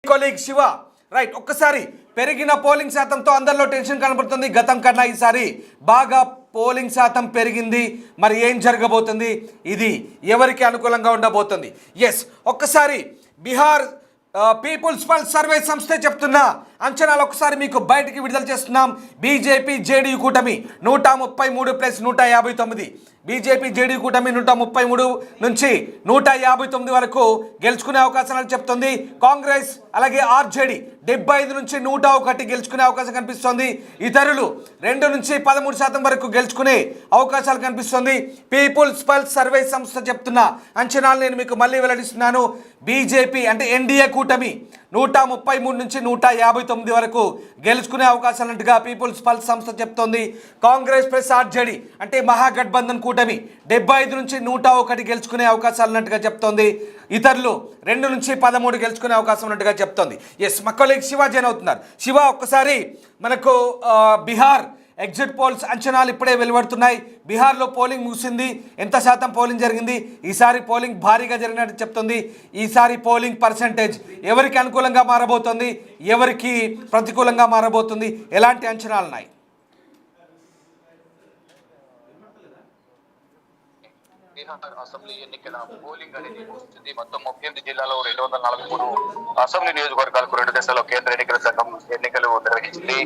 Colleague Shiva right ఒక్కసారి పెరిగిన polling శాతంతో అందరిలో టెన్షన్ కనబడుతుంది. గతం కన్నా ఈసారి బాగా పోలింగ్ శాతం పెరిగింది. మరి ఏం జరగబోతుంది, ఇది ఎవరికి అనుకూలంగా ఉండబోతుంది? ఎస్, ఒక్కసారి బీహార్ పీపుల్స్ పల్స్ సర్వే సంస్థ చెప్తున్న అంచనాలు ఒకసారి మీకు బయటికి విడుదల చేస్తున్నాం. బీజేపీ జేడీయూ కూటమి 133 + 159, బీజేపీ జేడీయూ కూటమి 133 నుంచి 159 వరకు గెలుచుకునే అవకాశాలు చెప్తుంది. కాంగ్రెస్ అలాగే ఆర్జేడీ 75 నుంచి 101 గెలుచుకునే అవకాశం కనిపిస్తుంది. ఇతరులు 2 నుంచి 13% వరకు గెలుచుకునే అవకాశాలు కనిపిస్తుంది. పీపుల్స్ పల్స్ సర్వే సంస్థ చెప్తున్న అంచనాలు నేను మీకు మళ్ళీ వెల్లడిస్తున్నాను. బీజేపీ అంటే ఎన్డీఏ కూటమి 133 నుంచి 159 వరకు గెలుచుకునే అవకాశాలున్నట్టుగా పీపుల్స్ పల్స్ సంస్థ చెప్తోంది. కాంగ్రెస్ ప్లస్ ఆర్జేడీ అంటే మహాగఠబంధన్ కూటమి 75 నుంచి 101 గెలుచుకునే అవకాశాలు ఉన్నట్టుగా చెప్తోంది. ఇతరులు 2 నుంచి 13 గెలుచుకునే అవకాశం ఉన్నట్టుగా చెప్తోంది. ఎస్, మా కొలీగ్ శివ జాయిన్ అవుతున్నారు. శివ, ఒక్కసారి మనకు బీహార్ ఎగ్జిట్ పోల్స్ అంచనాలు ఇప్పుడే వెలువడుతున్నాయి. బీహార్లో పోలింగ్ ముగిసింది. ఎంత శాతం పోలింగ్ జరిగింది? ఈసారి పోలింగ్ భారీగా జరిగినట్టు చెప్తుంది. ఈసారి పోలింగ్ పర్సంటేజ్ ఎవరికి అనుకూలంగా మారబోతుంది, ఎవరికి ప్రతికూలంగా మారబోతుంది, ఎలాంటి అంచనాలు ఉన్నాయి? అసెంబ్లీ ఎన్నికల పోలింగ్ అనేది వస్తుంది. మొత్తం 38 జిల్లాలో 243 అసెంబ్లీ నియోజకవర్గాలకు 2 దశలో కేంద్ర ఎన్నికల సంఘం ఎన్నికలు నిర్వహించింది.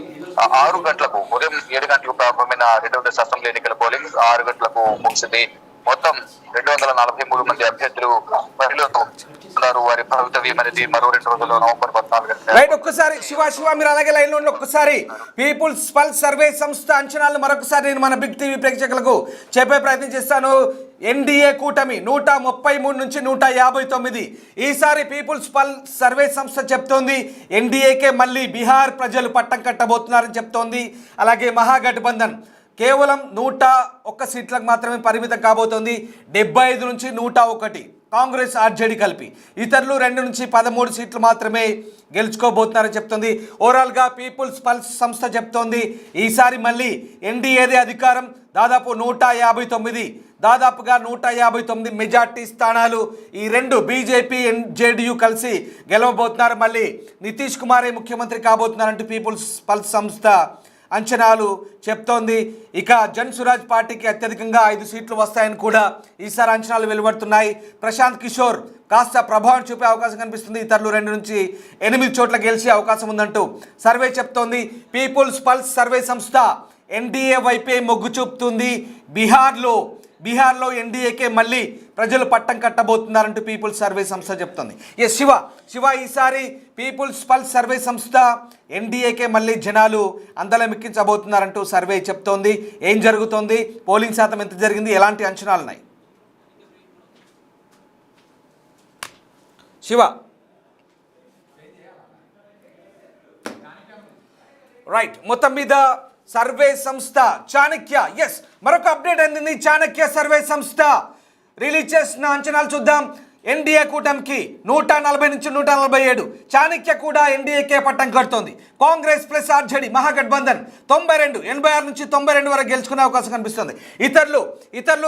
6 గంటలకు ఉదయం 7 గంటలకు ప్రారంభమైన 2వ దశ అసెంబ్లీ ఎన్నికల పోలింగ్ 6 గంటలకు ముగిసింది. మొత్తం 243 మంది అభ్యర్థులు బరిలో ఉన్నారు. వారి భవితవ్యం అనేది మరో 2 రోజుల్లో నవంబర్ 14 రైట్. ఒక్కసారి శివ మీరు అలాగే లైన్ లో ఒక్కసారి పీపుల్స్ పల్స్ సర్వే సంస్థ అంచనాలు మరొకసారి నేను మన బిగ్ టీవీ ప్రేక్షకులకు చెప్పే ప్రయత్నం చేస్తాను. ఎన్డీఏ కూటమి 133 నుంచి 159. ఈసారి పీపుల్స్ పల్స్ సర్వే సంస్థ చెప్తోంది ఎన్డీఏకే మళ్ళీ బీహార్ ప్రజలు పట్టం కట్టబోతున్నారని చెప్తోంది. అలాగే మహాగఠబంధన్ కేవలం 101 సీట్లకు మాత్రమే పరిమితం కాబోతోంది. 75 నుంచి 101 కాంగ్రెస్ ఆర్జేడీ కలిపి. ఇతరులు 2 నుంచి 13 సీట్లు మాత్రమే గెలుచుకోబోతున్నారని చెప్తుంది. ఓవరాల్గా పీపుల్స్ పల్స్ సంస్థ చెప్తోంది ఈసారి మళ్ళీ ఎన్డీఏదే అధికారం. దాదాపు 159, దాదాపుగా 159 మెజార్టీ స్థానాలు ఈ 2 బీజేపీ జేడీయూ కలిసి గెలవబోతున్నారు. మళ్ళీ నితీష్ కుమారే ముఖ్యమంత్రి కాబోతున్నారంటూ పీపుల్స్ పల్స్ సంస్థ అంచనాలు చెప్తోంది. ఇక జన్ సురాజ్ పార్టీకి అత్యధికంగా 5 సీట్లు వస్తాయని కూడా ఈసారి అంచనాలు వెలువడుతున్నాయి. ప్రశాంత్ కిషోర్ కాస్త ప్రభావం చూపే అవకాశం కనిపిస్తుంది. ఇతరులు 2 నుంచి 8 చోట్ల గెలిచే అవకాశం ఉందంటూ సర్వే చెప్తోంది. పీపుల్స్ పల్స్ సర్వే సంస్థ ఎన్డీఏ వైపే మొగ్గు చూపుతుంది. బీహార్లో ఎన్డీఏకే మళ్ళీ ప్రజలు పట్టం కట్టబోతున్నారంటూ పీపుల్స్ సర్వే సంస్థ చెప్తుంది. ఎస్ శివ ఈసారి పీపుల్స్ పల్స్ సర్వే సంస్థ ఎన్డీఏకే మళ్ళీ జనాలు అందలమెక్కించబోతున్నారంటూ సర్వే చెప్తోంది. ఏం జరుగుతోంది, పోలింగ్ శాతం ఎంత జరిగింది, ఎలాంటి అంచనాలు ఉన్నాయి? శివ రైట్, మొత్తం మీద సర్వే సంస్థ చాణక్య ఎస్ మరొక అప్డేట్ అందింది. చాణక్య సర్వే సంస్థ రిలీజ్ చేసిన అంచనాలు చూద్దాం. ఎన్డీఏ కూటమికి 140 నుంచి 147, చాణక్య కూడా ఎన్డీఏకే పట్టం కడుతోంది. కాంగ్రెస్ ప్లస్ ఆర్జేడీ మహాగఠబంధన్ 92, 86 నుంచి 92 వరకు గెలుచుకునే అవకాశం కనిపిస్తుంది. ఇతరులు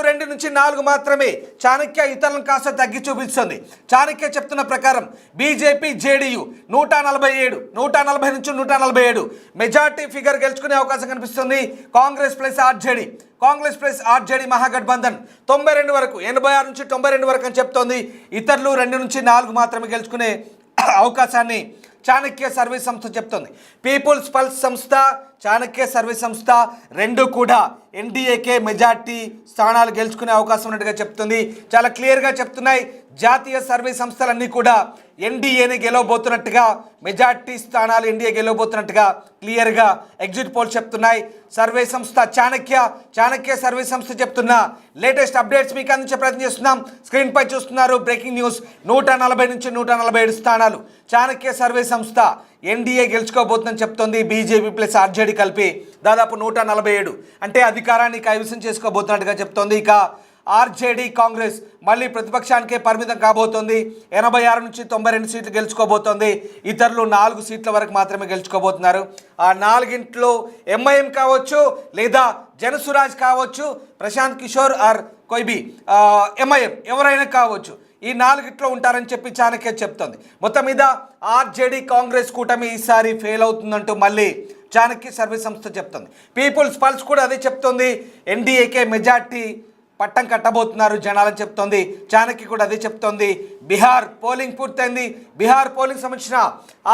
2 నుంచి 4 మాత్రమే. చాణక్య ఇతరులను కాస్త తగ్గి చూపిస్తుంది. చాణక్య చెప్తున్న ప్రకారం బీజేపీ జేడీయూ 140 నుంచి 147 మెజార్టీ ఫిగర్ గెలుచుకునే అవకాశం కనిపిస్తుంది. కాంగ్రెస్ ప్లస్ ఆర్జేడీ మహాగఠబంధన్ 92 వరకు, 86 నుంచి 92 వరకు అని చెప్తోంది. ఇతరులు 2 నుంచి 4 మాత్రమే గెలుచుకునే అవకాశాన్ని చాణక్య సర్వే సంస్థ చెప్తోంది. పీపుల్స్ పల్స్ సంస్థ, చాణక్య సర్వే సంస్థ 2 కూడా ఎన్డీఏకే మెజార్టీ స్థానాలు గెలుచుకునే అవకాశం ఉన్నట్టుగా చెప్తుంది. చాలా క్లియర్గా చెప్తున్నాయి. జాతీయ సర్వే సంస్థలన్నీ కూడా ఎన్డీఏని గెలవబోతున్నట్టుగా, మెజార్టీ స్థానాలు ఎన్డీఏ గెలవబోతున్నట్టుగా క్లియర్గా ఎగ్జిట్ పోల్ చెప్తున్నాయి. సర్వే సంస్థ చాణక్య సర్వే సంస్థ చెప్తున్న లేటెస్ట్ అప్డేట్స్ మీకు అందించే ప్రయత్నం చేస్తున్నాం. స్క్రీన్పై చూస్తున్నారు బ్రేకింగ్ న్యూస్. 140 నుంచి 147 స్థానాలు చాణక్య సర్వే సంస్థ ఎన్డీఏ గెలుచుకోబోతుందని చెప్తోంది. బీజేపీ ప్లస్ ఆర్జేడీ కలిపి దాదాపు 147 అంటే అధికారాన్ని కైవసం చేసుకోబోతున్నట్టుగా చెప్తోంది. ఇక ఆర్జేడీ కాంగ్రెస్ మళ్ళీ ప్రతిపక్షానికే పరిమితం కాబోతోంది. 86 నుంచి 92 సీట్లు గెలుచుకోబోతోంది. ఇతరులు 4 సీట్ల వరకు మాత్రమే గెలుచుకోబోతున్నారు. ఆ 4 ఎంఐఎం కావచ్చు, లేదా జనసురాజ్ కావచ్చు, ప్రశాంత్ కిషోర్ ఆర్ కొయ్బీ ఎంఐఎం ఎవరైనా కావచ్చు. ఈ నాలుగిట్లో ఉంటారని చెప్పి చాణక్య చెప్తోంది. మొత్తం మీద ఆర్జేడీ కాంగ్రెస్ కూటమి ఈసారి ఫెయిల్ అవుతుందంటూ మళ్ళీ చాణక్య సర్వే సంస్థ చెప్తుంది. పీపుల్స్ పల్స్ కూడా అదే చెప్తోంది. ఎన్డీఏకే మెజార్టీ పట్టం కట్టబోతున్నారు జనాలని చెప్తోంది. చాణక్య కూడా అదే చెప్తోంది. బీహార్ పోలింగ్ పూర్తయింది. బీహార్ పోలింగ్ సంబంధించిన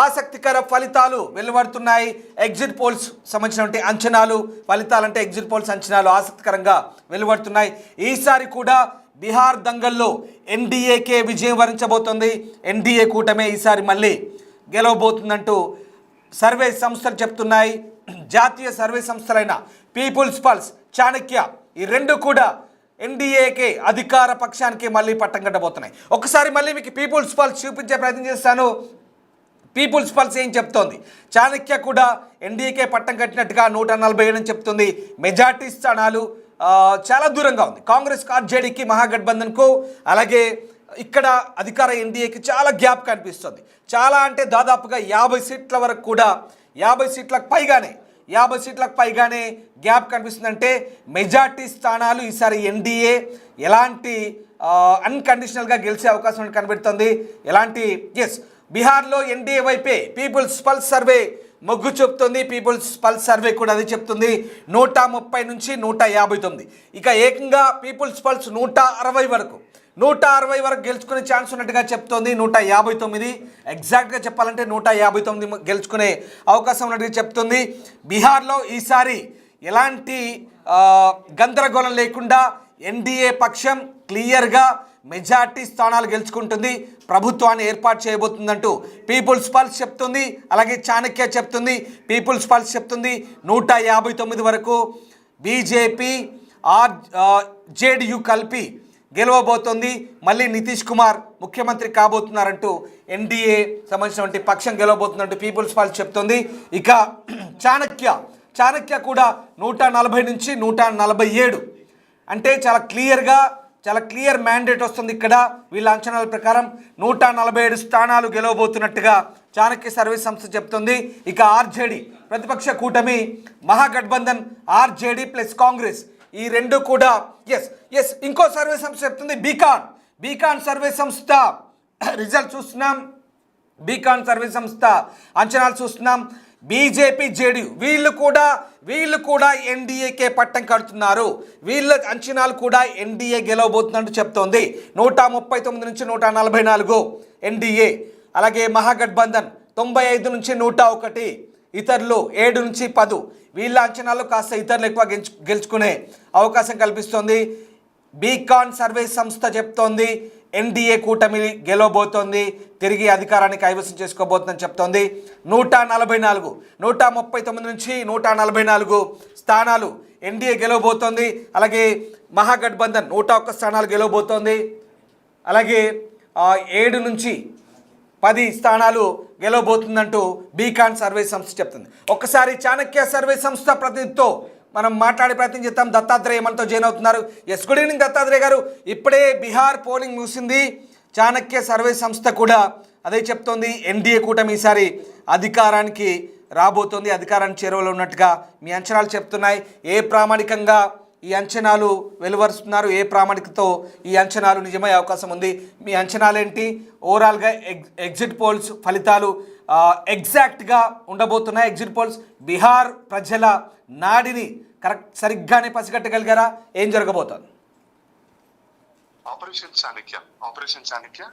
ఆసక్తికర ఫలితాలు వెలువడుతున్నాయి. ఎగ్జిట్ పోల్స్ సంబంధించినటువంటి అంచనాలు, ఫలితాలంటే ఎగ్జిట్ పోల్స్ అంచనాలు ఆసక్తికరంగా వెలువడుతున్నాయి. ఈసారి కూడా బీహార్ దంగల్లో ఎన్డీఏకే విజయం వరించబోతోంది. ఎన్డీఏ కూటమే ఈసారి మళ్ళీ గెలవబోతుందంటూ సర్వే సంస్థలు చెప్తున్నాయి. జాతీయ సర్వే సంస్థలైన పీపుల్స్ పల్స్, చాణక్య ఈ రెండు కూడా ఎన్డీఏకే అధికార పక్షానికి మళ్ళీ పట్టం కట్టబోతున్నాయి. ఒకసారి మళ్ళీ మీకు పీపుల్స్ పల్స్ చూపించే ప్రయత్నం చేస్తాను. పీపుల్స్ పల్స్ ఏం చెప్తోంది? చాణక్య కూడా ఎన్డీఏకే పట్టం కట్టినట్టుగా 147 అని చెప్తుంది. మెజార్టీ స్థానాలు చాలా దూరంగా ఉంది కాంగ్రెస్, ఆర్జేడీకి, మహాగఠబంధన్కు. అలాగే ఇక్కడ అధికార ఎన్డీఏకి చాలా గ్యాప్ కనిపిస్తుంది. చాలా అంటే దాదాపుగా 50 సీట్ల వరకు కూడా 50 సీట్లకు పైగానే గ్యాప్ కనిపిస్తుందంటే మెజార్టీ స్థానాలు ఈసారి ఎన్డీఏ ఎలాంటి అన్కండిషనల్గా గెలిచే అవకాశం కనబడుతుంది. ఎలాంటి బీహార్లో ఎన్డీఏ వైపే పీపుల్స్ పల్స్ సర్వే మొగ్గు చూపుతుంది. పీపుల్స్ పల్స్ సర్వే కూడా అది చెప్తుంది. 130 నుంచి 159. ఇక ఏకంగా పీపుల్స్ పల్స్ 160 వరకు గెలుచుకునే ఛాన్స్ ఉన్నట్టుగా చెప్తోంది. 159 ఎగ్జాక్ట్గా చెప్పాలంటే 159 గెలుచుకునే అవకాశం ఉన్నట్టుగా చెప్తుంది. బీహార్లో ఈసారి ఎలాంటి గందరగోళం లేకుండా ఎన్డీఏ పక్షం క్లియర్గా మెజార్టీ స్థానాలు గెలుచుకుంటుంది, ప్రభుత్వాన్ని ఏర్పాటు చేయబోతుందంటూ పీపుల్స్ పల్స్ చెప్తుంది. అలాగే చాణక్య చెప్తుంది. పీపుల్స్ పల్స్ చెప్తుంది 159 వరకు బీజేపీ జేడీయూ కలిపి గెలవబోతోంది. మళ్ళీ నితీష్ కుమార్ ముఖ్యమంత్రి కాబోతున్నారంటూ ఎన్డీఏ సంబంధించినటువంటి పక్షం గెలవబోతుందంటూ పీపుల్స్ పల్స్ చెప్తుంది. ఇక చాణక్య కూడా 140 నుంచి 147 అంటే చాలా క్లియర్ మ్యాండేట్ వస్తుంది. ఇక్కడ వీళ్ళ అంచనాల ప్రకారం 147 స్థానాలు గెలవబోతున్నట్టుగా చాణక్య సర్వే సంస్థ చెప్తుంది. ఇక ఆర్జేడీ ప్రతిపక్ష కూటమి, మహాగఠబంధన్, ఆర్జేడీ ప్లస్ కాంగ్రెస్ ఈ రెండు కూడా ఇంకో సర్వే సంస్థ చెప్తుంది. బీకాన్ సర్వే సంస్థ రిజల్ట్ చూస్తున్నాం. బీకాన్ సర్వే సంస్థ అంచనాలు చూస్తున్నాం. బీజేపీ, జేడీయూ వీళ్ళు కూడా ఎన్డీఏకే పట్టం కడుతున్నారు. వీళ్ళ అంచనాలు కూడా ఎన్డీఏ గెలవబోతున్నట్టు చెప్తోంది. 139 నుంచి 144 ఎన్డీఏ. అలాగే మహాగఠబంధన్ 95 నుంచి 101, ఇతరులు 7 నుంచి 10. వీళ్ళ అంచనాలు కాస్త ఇతరులు ఎక్కువ గెలుచుకునే అవకాశం కల్పిస్తోంది. బీకాన్ సర్వే సంస్థ చెప్తోంది ఎన్డీఏ కూటమి గెలవబోతోంది, తిరిగి అధికారాన్ని కైవసం చేసుకోబోతుందని చెప్తోంది. 139 నుంచి 144 స్థానాలు ఎన్డీఏ గెలవబోతోంది. అలాగే మహాగఠబంధన్ 101 స్థానాలు గెలవబోతోంది. అలాగే 7 నుంచి 10 స్థానాలు గెలవబోతుందంటూ బీకాన్ సర్వే సంస్థ చెప్తుంది. ఒక్కసారి చాణక్య సర్వే సంస్థ ప్రతినిధితో మనం మాట్లాడే ప్రయత్నం చేద్దాం. దత్తాత్రేయ మనతో జాయిన్ అవుతున్నారు. గుడ్ ఈవినింగ్ దత్తాత్రేయ గారు. ఇప్పుడే బీహార్ పోలింగ్ ముగిసింది. చాణక్య సర్వే సంస్థ కూడా అదే చెప్తోంది. ఎన్డీఏ కూటమి ఈసారి అధికారానికి రాబోతోంది, అధికారానికి చేరువలో ఉన్నట్టుగా మీ అంచనాలు చెప్తున్నాయి. ఏ ప్రామాణికంగా ఈ అంచనాలు వెలువరుస్తున్నారు? ఏ ప్రామాణికతో ఈ అంచనాలు నిజమయ్యే అవకాశం ఉంది? మీ అంచనాలేంటి? ఓవరాల్గా ఎగ్జిట్ పోల్స్ ఫలితాలు ఎగ్జాక్ట్గా ఉండబోతున్నాయి. ఎగ్జిట్ పోల్స్ బీహార్ ప్రజల నాడిని సరిగ్గానే పసిగట్టగలిగారా? ఏం జరగబోతోంది? ఆపరేషన్ చాణక్య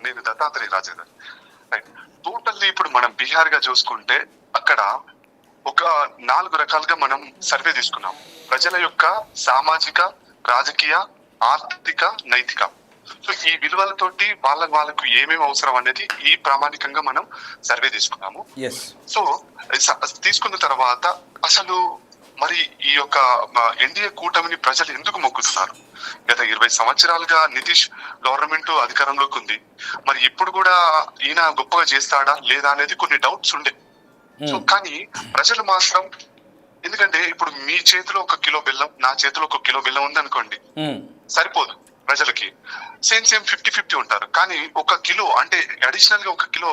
నేను దత్తాత్రేయ రాజేందర్. రైట్, టోటల్లీ ఇప్పుడు మనం బీహార్ గా చూసుకుంటే అక్కడ ఒక 4 రకాలుగా మనం సర్వే తీసుకున్నాం. ప్రజల యొక్క సామాజిక, రాజకీయ, ఆర్థిక, నైతిక. సో ఈ విలువలతోటి వాళ్ళకు ఏమేమి అవసరం అనేది ఈ ప్రామాణికంగా మనం సర్వే తీసుకున్నాము. సో తీసుకున్న తర్వాత అసలు మరి ఈ యొక్క ఎన్డీఏ కూటమిని ప్రజలు ఎందుకు మొగ్గుతున్నారు? గత 20 సంవత్సరాలుగా నితీష్ గవర్నమెంట్ అధికారంలోకి ఉంది. మరి ఇప్పుడు కూడా ఈయన గొప్పగా చేస్తాడా లేదా అనేది కొన్ని డౌట్స్ ఉండే. సో కానీ ప్రజలు మాత్రం, ఎందుకంటే ఇప్పుడు మీ చేతిలో 1 కిలో బెల్లం, నా చేతిలో 1 కిలో బెల్లం ఉంది అనుకోండి, సరిపోదు ప్రజలకి. సేమ్ 50-50 ఉంటారు. కానీ 1 కిలో అంటే అడిషనల్ గా 1 కిలో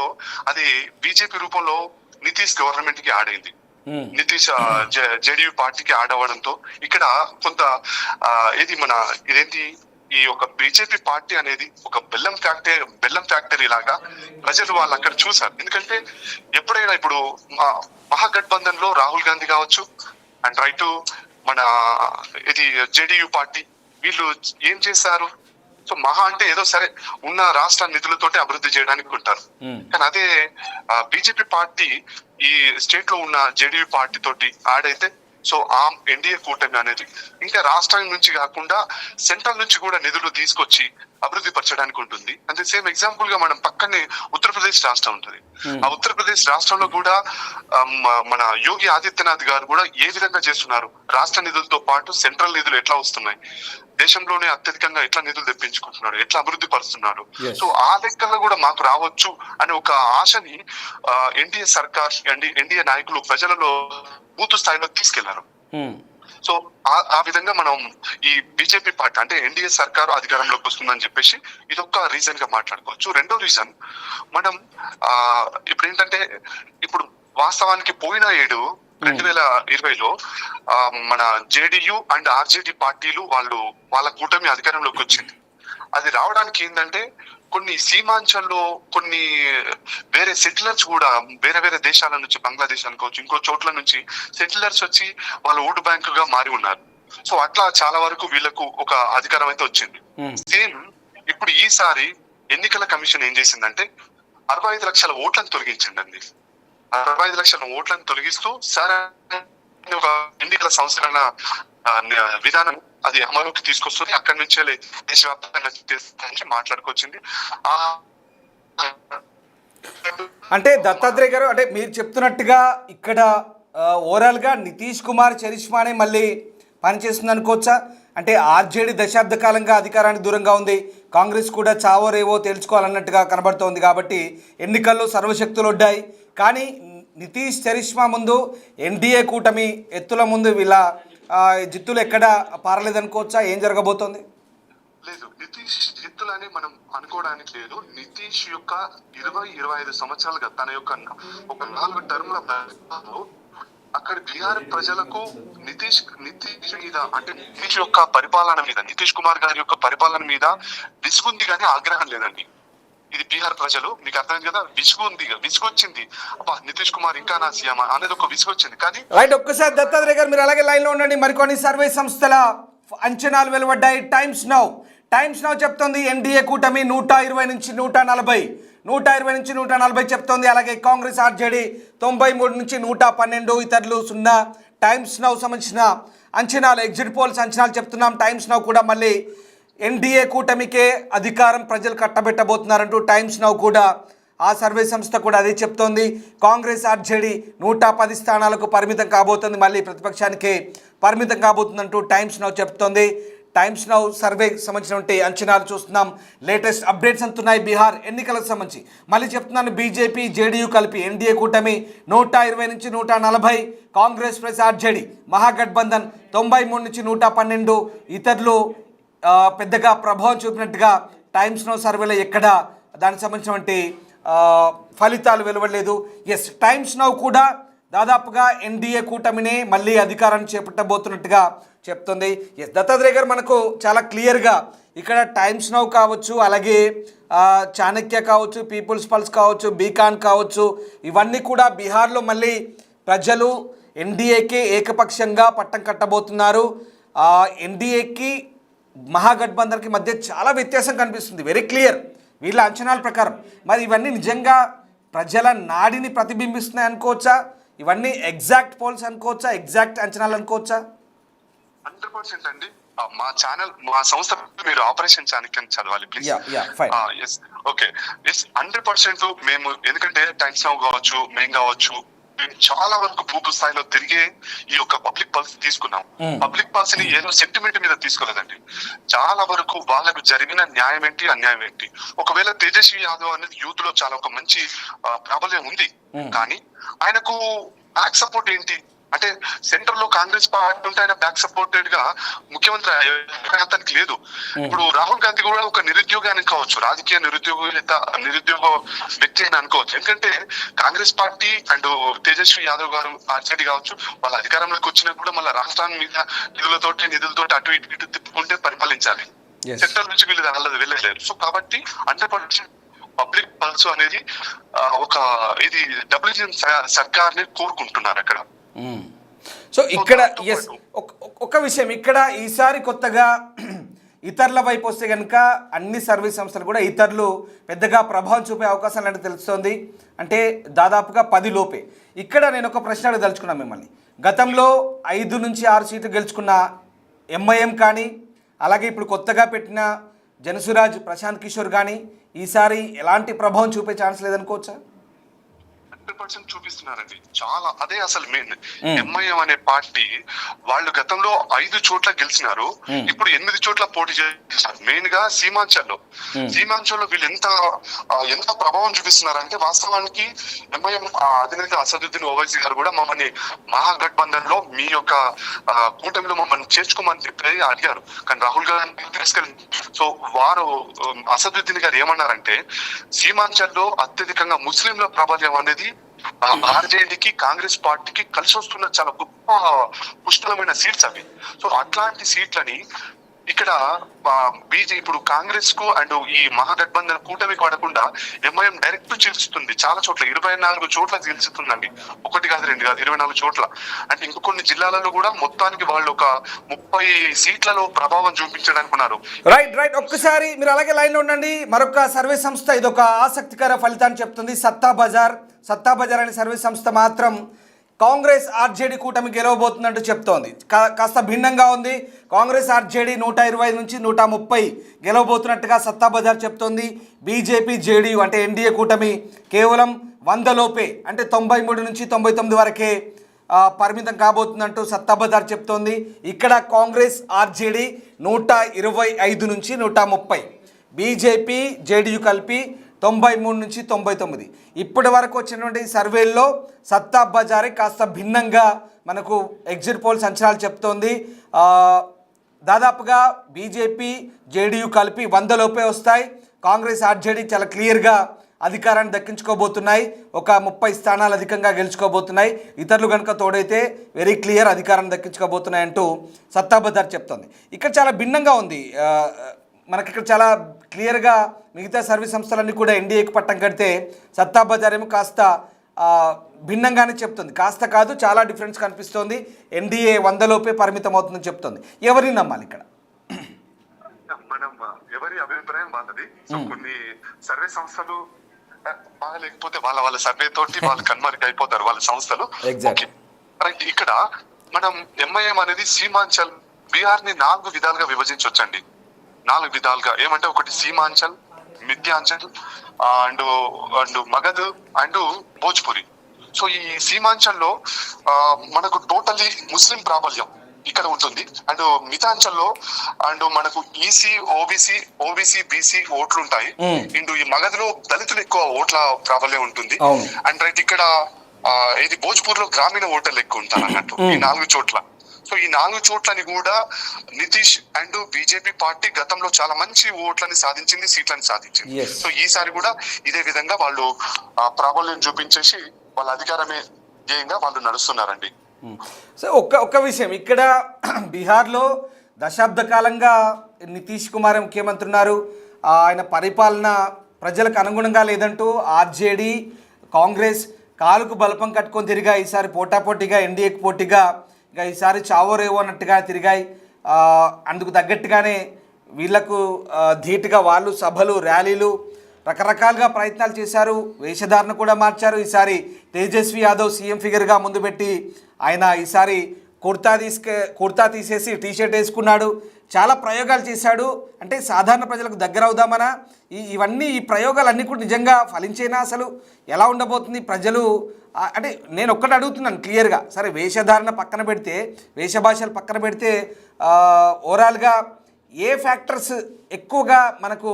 అది బీజేపీ రూపంలో నితీష్ గవర్నమెంట్ కి ఆడైంది. నితీష్ జేడీయూ పార్టీకి ఆడవడంతో ఇక్కడ కొంత ఇదేంటి ఈ యొక్క బీజేపీ పార్టీ అనేది ఒక బెల్లం ఫ్యాక్టరీ లాగా ప్రజలు వాళ్ళు అక్కడ చూసారు. ఎందుకంటే ఎప్పుడైనా ఇప్పుడు మహాగఠబంధన్ లో రాహుల్ గాంధీ కావచ్చు అండ్ రైట్ మన ఇది జేడీయూ పార్టీ వీళ్ళు ఏం చేశారు? సో మహా అంటే ఏదో సరే ఉన్న రాష్ట్ర నిధులతోటి అభివృద్ధి చేయడానికి ఉంటారు. కానీ అదే బీజేపీ పార్టీ ఈ స్టేట్ లో ఉన్న జేడీయూ పార్టీ తోటి ఆడైతే సో ఆ ఎన్డీఏ కూటమి అనేది ఇంకా రాష్ట్రం నుంచి కాకుండా సెంట్రల్ నుంచి కూడా నిధులు తీసుకొచ్చి అభివృద్ధి పరచడానికి ఉంటుంది. అంటే సేమ్ ఎగ్జాంపుల్ గా మనం పక్కనే ఉత్తరప్రదేశ్ రాష్ట్రం ఉంటుంది. ఆ ఉత్తరప్రదేశ్ రాష్ట్రంలో కూడా మన యోగి ఆదిత్యనాథ్ గారు కూడా ఏ విధంగా చేస్తున్నారు, రాష్ట్ర నిధులతో పాటు సెంట్రల్ నిధులు ఎట్లా వస్తున్నాయి, దేశంలోనే అత్యధికంగా ఎట్లా నిధులు తెప్పించుకుంటున్నాడు, ఎట్లా అభివృద్ధి పరుస్తున్నాడు. సో ఆ లెక్కల్లో కూడా మాకు రావచ్చు అనే ఒక ఆశని ఎన్డీఏ సర్కార్ ఎన్డీఏ నాయకులు ప్రజలలో బూత్ స్థాయిలో తీసుకెళ్లారు. సో ఆ విధంగా మనం ఈ బీజేపీ పార్టీ అంటే ఎన్డీఏ సర్కారు అధికారంలోకి వస్తుందని చెప్పేసి ఇదొక రీజన్ గా మాట్లాడుకోవచ్చు. రెండో రీజన్ మనం ఇప్పుడు ఏంటంటే ఇప్పుడు వాస్తవానికి పోయిన ఏడు 2020లో మన జేడీయూ అండ్ ఆర్జేడీ పార్టీలు వాళ్ళ కూటమి అధికారంలోకి వచ్చింది. అది రావడానికి ఏంటంటే కొన్ని సీమాంచల్లో కొన్ని వేరే సెటిలర్స్ కూడా వేరే దేశాల నుంచి బంగ్లాదేశ్ అనుకోవచ్చు ఇంకో చోట్ల నుంచి సెటిలర్స్ వచ్చి వాళ్ళ ఓటు బ్యాంకు గా మారి ఉన్నారు. సో అట్లా చాలా వరకు వీళ్ళకు ఒక అధికారం అయితే వచ్చింది. సేమ్ ఇప్పుడు ఈసారి ఎన్నికల కమిషన్ ఏం చేసిందంటే 65 లక్షల ఓట్లను తొలగించిందండి. 65 లక్షల ఓట్లను తొలగిస్తూ సరే ఒక ఎన్నికల సంస్కరణ విధానం అది అమలుకి తీసుకొస్తుంది. అక్కడి నుంచే దేశవ్యాప్తంగా మాట్లాడుకొచ్చింది. అంటే దత్తాత్రేయ గారు అంటే మీరు చెప్తున్నట్టుగా ఇక్కడ ఓవరాల్ గా నితీష్ కుమార్ చరిష్మానే మళ్ళీ పనిచేస్తుంది అనుకోవచ్చా? అంటే ఆర్జేడీ దశాబ్ద కాలంగా అధికారానికి దూరంగా ఉంది, కాంగ్రెస్ కూడా చావో రేవో తేల్చుకోవాలన్నట్టుగా కనబడుతోంది. కాబట్టి ఎన్నికల్లో సర్వశక్తులు ఒడ్డాయి. కానీ నితీష్ చరిష్మా ముందు ఎన్డీఏ కూటమి ఎత్తుల ముందు వీళ్ళ జిత్తులు ఎక్కడ పారలేదనుకోవచ్చా? ఏం జరగబోతోంది? లేదు, నితీష్ జిత్తులని మనం అనుకోవడానికి లేదు. నితీష్ యొక్క 20-25 సంవత్సరాలుగా తన యొక్క ఒక 4 టర్ముల అక్కడ బీహార్ ప్రజలకు నితీష్ మీద అంటే నితీష్ యొక్క పరిపాలన మీద నితీష్ కుమార్ గారి యొక్క పరిపాలన మీద విసుగుంది కానీ ఆగ్రహం లేదండి. ఇది బీహార్ ప్రజలు మీకు అర్థమైంది కదా, విసుగు వచ్చింది. అబ్బా నితీష్ కుమార్ ఇంకా నా సీఎం అనేది ఒక విసుగు వచ్చింది. కానీ రైట్, ఒక్కసారి దత్తాత్రేయ గారు మీరు అలాగే లైన్ లో ఉండండి. మరికొన్ని సర్వే సంస్థల అంచనాలు వెలువడ్డాయి. టైమ్స్ నౌ చెప్తోంది ఎన్డీఏ కూటమి 120 నుంచి 140 చెప్తోంది. అలాగే కాంగ్రెస్ ఆర్జేడీ 93 నుంచి 112, ఇతరులు 0. టైమ్స్ నౌ సంబంధించిన అంచనాలు ఎగ్జిట్ పోల్స్ అంచనాలు చెప్తున్నాం. టైమ్స్ నౌ కూడా మళ్ళీ ఎన్డీఏ కూటమికే అధికారం ప్రజలు కట్టబెట్టబోతున్నారంటూ టైమ్స్ నౌ కూడా ఆ సర్వే సంస్థ కూడా అదే చెప్తోంది. కాంగ్రెస్ ఆర్జేడీ 110 స్థానాలకు పరిమితం కాబోతుంది, మళ్ళీ ప్రతిపక్షానికే పరిమితం కాబోతుందంటూ టైమ్స్ నౌ చెప్తోంది. టైమ్స్ నౌ సర్వే సంబంధించినటువంటి అంచనాలు చూస్తున్నాం. లేటెస్ట్ అప్డేట్స్ అంటున్నాయి బీహార్ ఎన్నికలకు సంబంధించి. మళ్ళీ చెప్తున్నాను, బీజేపీ జేడీయూ కలిపి ఎన్డీఏ కూటమి 120 నుంచి 140, కాంగ్రెస్ ప్లస్ ఆర్జేడీ మహాగఠబంధన్ 93 నుంచి 112, ఇతరులు పెద్దగా ప్రభావం చూపినట్టుగా టైమ్స్ నౌ సర్వేలో ఎక్కడ దానికి సంబంధించినటువంటి ఫలితాలు వెలువడలేదు. ఎస్, టైమ్స్ నౌ కూడా దాదాపుగా ఎన్డీఏ కూటమినే మళ్ళీ అధికారాన్ని చేపట్టబోతున్నట్టుగా చెప్తుంది. ఎస్, దత్తాత్రేయ గారు మనకు చాలా క్లియర్గా ఇక్కడ టైమ్స్ నౌ కావచ్చు, అలాగే చాణక్య కావచ్చు, పీపుల్స్ పల్స్ కావచ్చు, బీకాన్ కావచ్చు, ఇవన్నీ కూడా బీహార్లో మళ్ళీ ప్రజలు ఎన్డీఏకి ఏకపక్షంగా పట్టం కట్టబోతున్నారు. ఎన్డీఏకి మహాగఠబంధన్కి మధ్య చాలా వ్యత్యాసం కనిపిస్తుంది, వెరీ క్లియర్ వీళ్ళ అంచనాల ప్రకారం. మరి ఇవన్నీ నిజంగా ప్రజల నాడిని ప్రతిబింబిస్తున్నాయి అనుకోవచ్చా? ఇవన్నీ ఎగ్జాక్ట్ పోల్స్ అనుకోవచ్చా? ఎగ్జాక్ట్ అంచనాలు అనుకోవచ్చా? 100% అండి. మా సంస్థ మీరు ఆపరేషన్ చాణక్య చదవాలి ప్లీజ్. ఓకే, 100% మేము, ఎందుకంటే టైమ్స్ నౌ కావచ్చు, మేము కావచ్చు, చాలా వరకు బూత్ స్థాయిలో తిరిగే ఈ యొక్క పబ్లిక్ పల్స్ తీసుకున్నాం. పబ్లిక్ పల్స్ ని ఏదో సెంటిమెంట్ మీద తీసుకోలేదండి. చాలా వరకు వాళ్ళకు జరిగిన న్యాయం ఏంటి, అన్యాయం ఏంటి. ఒకవేళ తేజస్వి యాదవ్ అనేది యూత్ లో చాలా ఒక మంచి ప్రాబల్యం ఉంది, కానీ ఆయనకు బ్యాక్ సపోర్ట్ ఏంటి అంటే సెంటర్ లో కాంగ్రెస్ పార్టీ ఉంటే ఆయన బ్యాక్ సపోర్టెడ్ గా ముఖ్యమంత్రి అతనికి లేదు. ఇప్పుడు రాహుల్ గాంధీ కూడా ఒక నిరుద్యోగానికి కావచ్చు, రాజకీయ నిరుద్యోగ వ్యక్తి అని అనుకోవచ్చు. ఎందుకంటే కాంగ్రెస్ పార్టీ అండ్ తేజస్వి యాదవ్ గారు ఆర్జేడీ కావచ్చు, వాళ్ళ అధికారంలోకి వచ్చినా కూడా మళ్ళీ రాష్ట్రాన్ని మీద నిధులతోటి అటు ఇటు తిప్పుకుంటే పరిపాలించాలి. Yes. సెంట్రల్ నుంచి వీళ్ళు వాళ్ళది వెళ్ళలేరు. సో కాబట్టి 100% పబ్లిక్ పల్స్ అనేది ఒక ఇది డబ్ల్యూజీఎం సర్కార్ని కోరుకుంటున్నారు అక్కడ. సో ఇక్కడ ఎస్ ఒక విషయం ఇక్కడ ఈసారి కొత్తగా ఇతరుల వైపు వస్తే కనుక అన్ని సర్వీస్ సంస్థలు కూడా ఇతరులు పెద్దగా ప్రభావం చూపే అవకాశం అంటే తెలుస్తోంది. అంటే దాదాపుగా 10 లోపే. ఇక్కడ నేను ఒక ప్రశ్న అడగదలుచుకున్నాను మిమ్మల్ని. గతంలో 5 నుంచి 6 సీట్లు గెలుచుకున్న ఎంఐఎం కానీ, అలాగే ఇప్పుడు కొత్తగా పెట్టిన జనసురాజ్ ప్రశాంత్ కిషోర్ కానీ ఈసారి ఎలాంటి ప్రభావం చూపే ఛాన్స్ లేదనుకోవచ్చా? 100% చూపిస్తున్నారండి. చాలా అదే అసలు మెయిన్. ఎంఐఎం అనే పార్టీ వాళ్ళు గతంలో 5 చోట్ల గెలిచినారు, ఇప్పుడు 8 చోట్ల పోటీ చేస్తారు. మెయిన్ గా సీమాంచల్లో వీళ్ళు ఎంత ప్రభావం చూపిస్తున్నారంటే వాస్తవానికి ఎంఐఎం అధినేత అసదుద్దీన్ ఓవైసీ గారు కూడా మమ్మల్ని మహాగఠబంధన్ లో మీ యొక్క కూటమిలో మమ్మల్ని చేర్చుకోమని చెప్పి అడిగారు, కానీ రాహుల్ గాంధీ తిరస్కరించారు. సో వారు అసదుద్దీన్ గారు ఏమన్నారంటే సీమాంచల్లో అత్యధికంగా ముస్లింల ప్రాబల్యం అనేది ఆర్జేడీకి కాంగ్రెస్ పార్టీకి కలిసి వస్తున్న చాలా గొప్ప పుష్కలమైన సీట్స్ అవి. సో అట్లాంటి సీట్లని ఇక్కడ ఇప్పుడు కాంగ్రెస్ కు అండ్ ఈ మహాగఠబంధన్ కూటమికి పడకుండా ఎంఐఎం డైరెక్ట్ చేస్తుంది. చాలా చోట్ల 24 చోట్ల గెలుస్తుందండి. 1 కాదు 2 కాదు 24 చోట్ల. అంటే ఇంకో కొన్ని జిల్లాలలో కూడా మొత్తానికి వాళ్ళు ఒక 30 సీట్లలో ప్రభావం చూపించడానికి ఉన్నారు. రైట్ ఒక్కసారి మీరు అలాగే లైన్ లో ఉండండి. మరొక సర్వే సంస్థ ఇదొక ఆసక్తికర ఫలితాన్ని చెప్తుంది. సత్తా బజార్ అనే సర్వే సంస్థ మాత్రం కాంగ్రెస్ ఆర్జేడీ కూటమి గెలవబోతుందంటూ చెప్తోంది. కాస్త భిన్నంగా ఉంది. కాంగ్రెస్ ఆర్జేడీ 120 నుంచి 130 గెలవబోతున్నట్టుగా సత్తా బజార్ చెప్తోంది. బీజేపీ జేడీయూ అంటే ఎన్డీఏ కూటమి కేవలం 100 లోపే అంటే 93 నుంచి 99 వరకే పరిమితం కాబోతుందంటూ సత్తా బజార్ చెప్తోంది. ఇక్కడ కాంగ్రెస్ ఆర్జేడీ 125 నుంచి 130, బీజేపీ జేడీయూ కలిపి 93 నుంచి 99. ఇప్పటి వరకు వచ్చినటువంటి సర్వేల్లో సత్తా బజారే కాస్త భిన్నంగా మనకు ఎగ్జిట్ పోల్స్ అంచనాలు చెప్తోంది. దాదాపుగా బీజేపీ జేడీయూ కలిపి 100 లోపే వస్తాయి. కాంగ్రెస్ ఆర్జేడీ చాలా క్లియర్గా అధికారాన్ని దక్కించుకోబోతున్నాయి. ఒక 30 స్థానాలు అధికంగా గెలుచుకోబోతున్నాయి. ఇతరులు కనుక తోడైతే వెరీ క్లియర్ అధికారాన్ని దక్కించుకోబోతున్నాయి అంటూ సత్తా బజార్ చెప్తోంది. ఇక్కడ చాలా భిన్నంగా ఉంది. మనకి ఇక్కడ చాలా క్లియర్గా మిగతా సర్వీస్ సంస్థలన్నీ కూడా ఎన్డీఏకి పట్టం కడితే సత్తా బజార్ ఏమో కాస్త భిన్నంగానే చెప్తుంది. కాస్త కాదు చాలా డిఫరెన్స్ కనిపిస్తోంది. ఎన్డీఏ 100 లోపే పరిమితం అవుతుందని చెప్తుంది. ఎవరిని నమ్మాలి ఇక్కడ? మనం ఎవరి అభిప్రాయం వాళ్ళది. సో కొన్ని సర్వే సంస్థలు బాగా లేకపోతే వాళ్ళ సర్వే తోటి వాళ్ళు కన్మరికి అయిపోతారు వాళ్ళ సంస్థలు. రైట్. ఇక్కడ మనం ఎంఐఎం అనేది సీమాంచల్ బీహార్ ని 4 విధాలుగా విభజించవచ్చండి. 4 విధాలుగా ఏమంటే ఒకటి Seemanchal, Mithilanchal and Magadh and Bhojpuri. So ఈ సీమాంచల్లో మనకు టోటల్లీ ముస్లిం ప్రాబల్యం ఇక్కడ ఉంటుంది. అండ్ మిథాంచల్లో అండ్ మనకు ఈసీ ఓబీసీ బీసీ ఓట్లు ఉంటాయి. అండ్ ఈ మగధలో దళితులు ఎక్కువ ఓట్ల ప్రాబల్యం ఉంటుంది. అండ్ రైట్ ఇక్కడ ఇది భోజ్పూర్ లో గ్రామీణ ఓటర్లు ఎక్కువ ఉంటారు అన్నట్టు ఈ 4 చోట్ల. సో ఈ 4 చోట్లని కూడా నితీష్ అండ్ బీజేపీ పార్టీ గతంలో చాలా మంచి ఓట్లని సాధించింది, సీట్లని సాధించింది. సో ఈసారి కూడా ఇదే విధంగా వాళ్ళు ప్రాబల్యం చూపించేసి వాళ్ళ అధికారమే ధ్యేయంగా వాళ్ళు నడుస్తున్నారండి. సో ఒక్క విషయం ఇక్కడ బీహార్లో దశాబ్ద కాలంగా నితీష్ కుమార్ ముఖ్యమంత్రి ఉన్నారు. ఆయన పరిపాలన ప్రజలకు అనుగుణంగా లేదంటూ ఆర్జేడీ కాంగ్రెస్ కాలుకు బలపం కట్టుకొని తిరిగాయి. ఈసారి పోటాపోటీగా ఎన్డీఏకి పోటీగా ఇక ఈసారి చావోరేవో అన్నట్టుగా తిరిగాయి. అందుకు తగ్గట్టుగానే వీళ్లకు ధీటుగా వాళ్ళు సభలు ర్యాలీలు రకరకాలుగా ప్రయత్నాలు చేశారు. వేషధారణ కూడా మార్చారు. ఈసారి తేజస్వి యాదవ్ సీఎం ఫిగర్గా ముందు పెట్టి ఆయన ఈసారి కుర్తా తీసేసి టీషర్ట్ వేసుకున్నాడు. చాలా ప్రయోగాలు చేశాడు. అంటే సాధారణ ప్రజలకు దగ్గర అవుదామనా? ఈ ప్రయోగాలన్నీ కూడా నిజంగా ఫలించేనా? అసలు ఎలా ఉండబోతుంది? ప్రజలు అంటే నేను ఒక్కటి అడుగుతున్నాను క్లియర్గా. సరే వేషధారణ పక్కన పెడితే, వేషభాషలు పక్కన పెడితే ఓవరాల్గా ఏ ఫ్యాక్టర్స్ ఎక్కువగా మనకు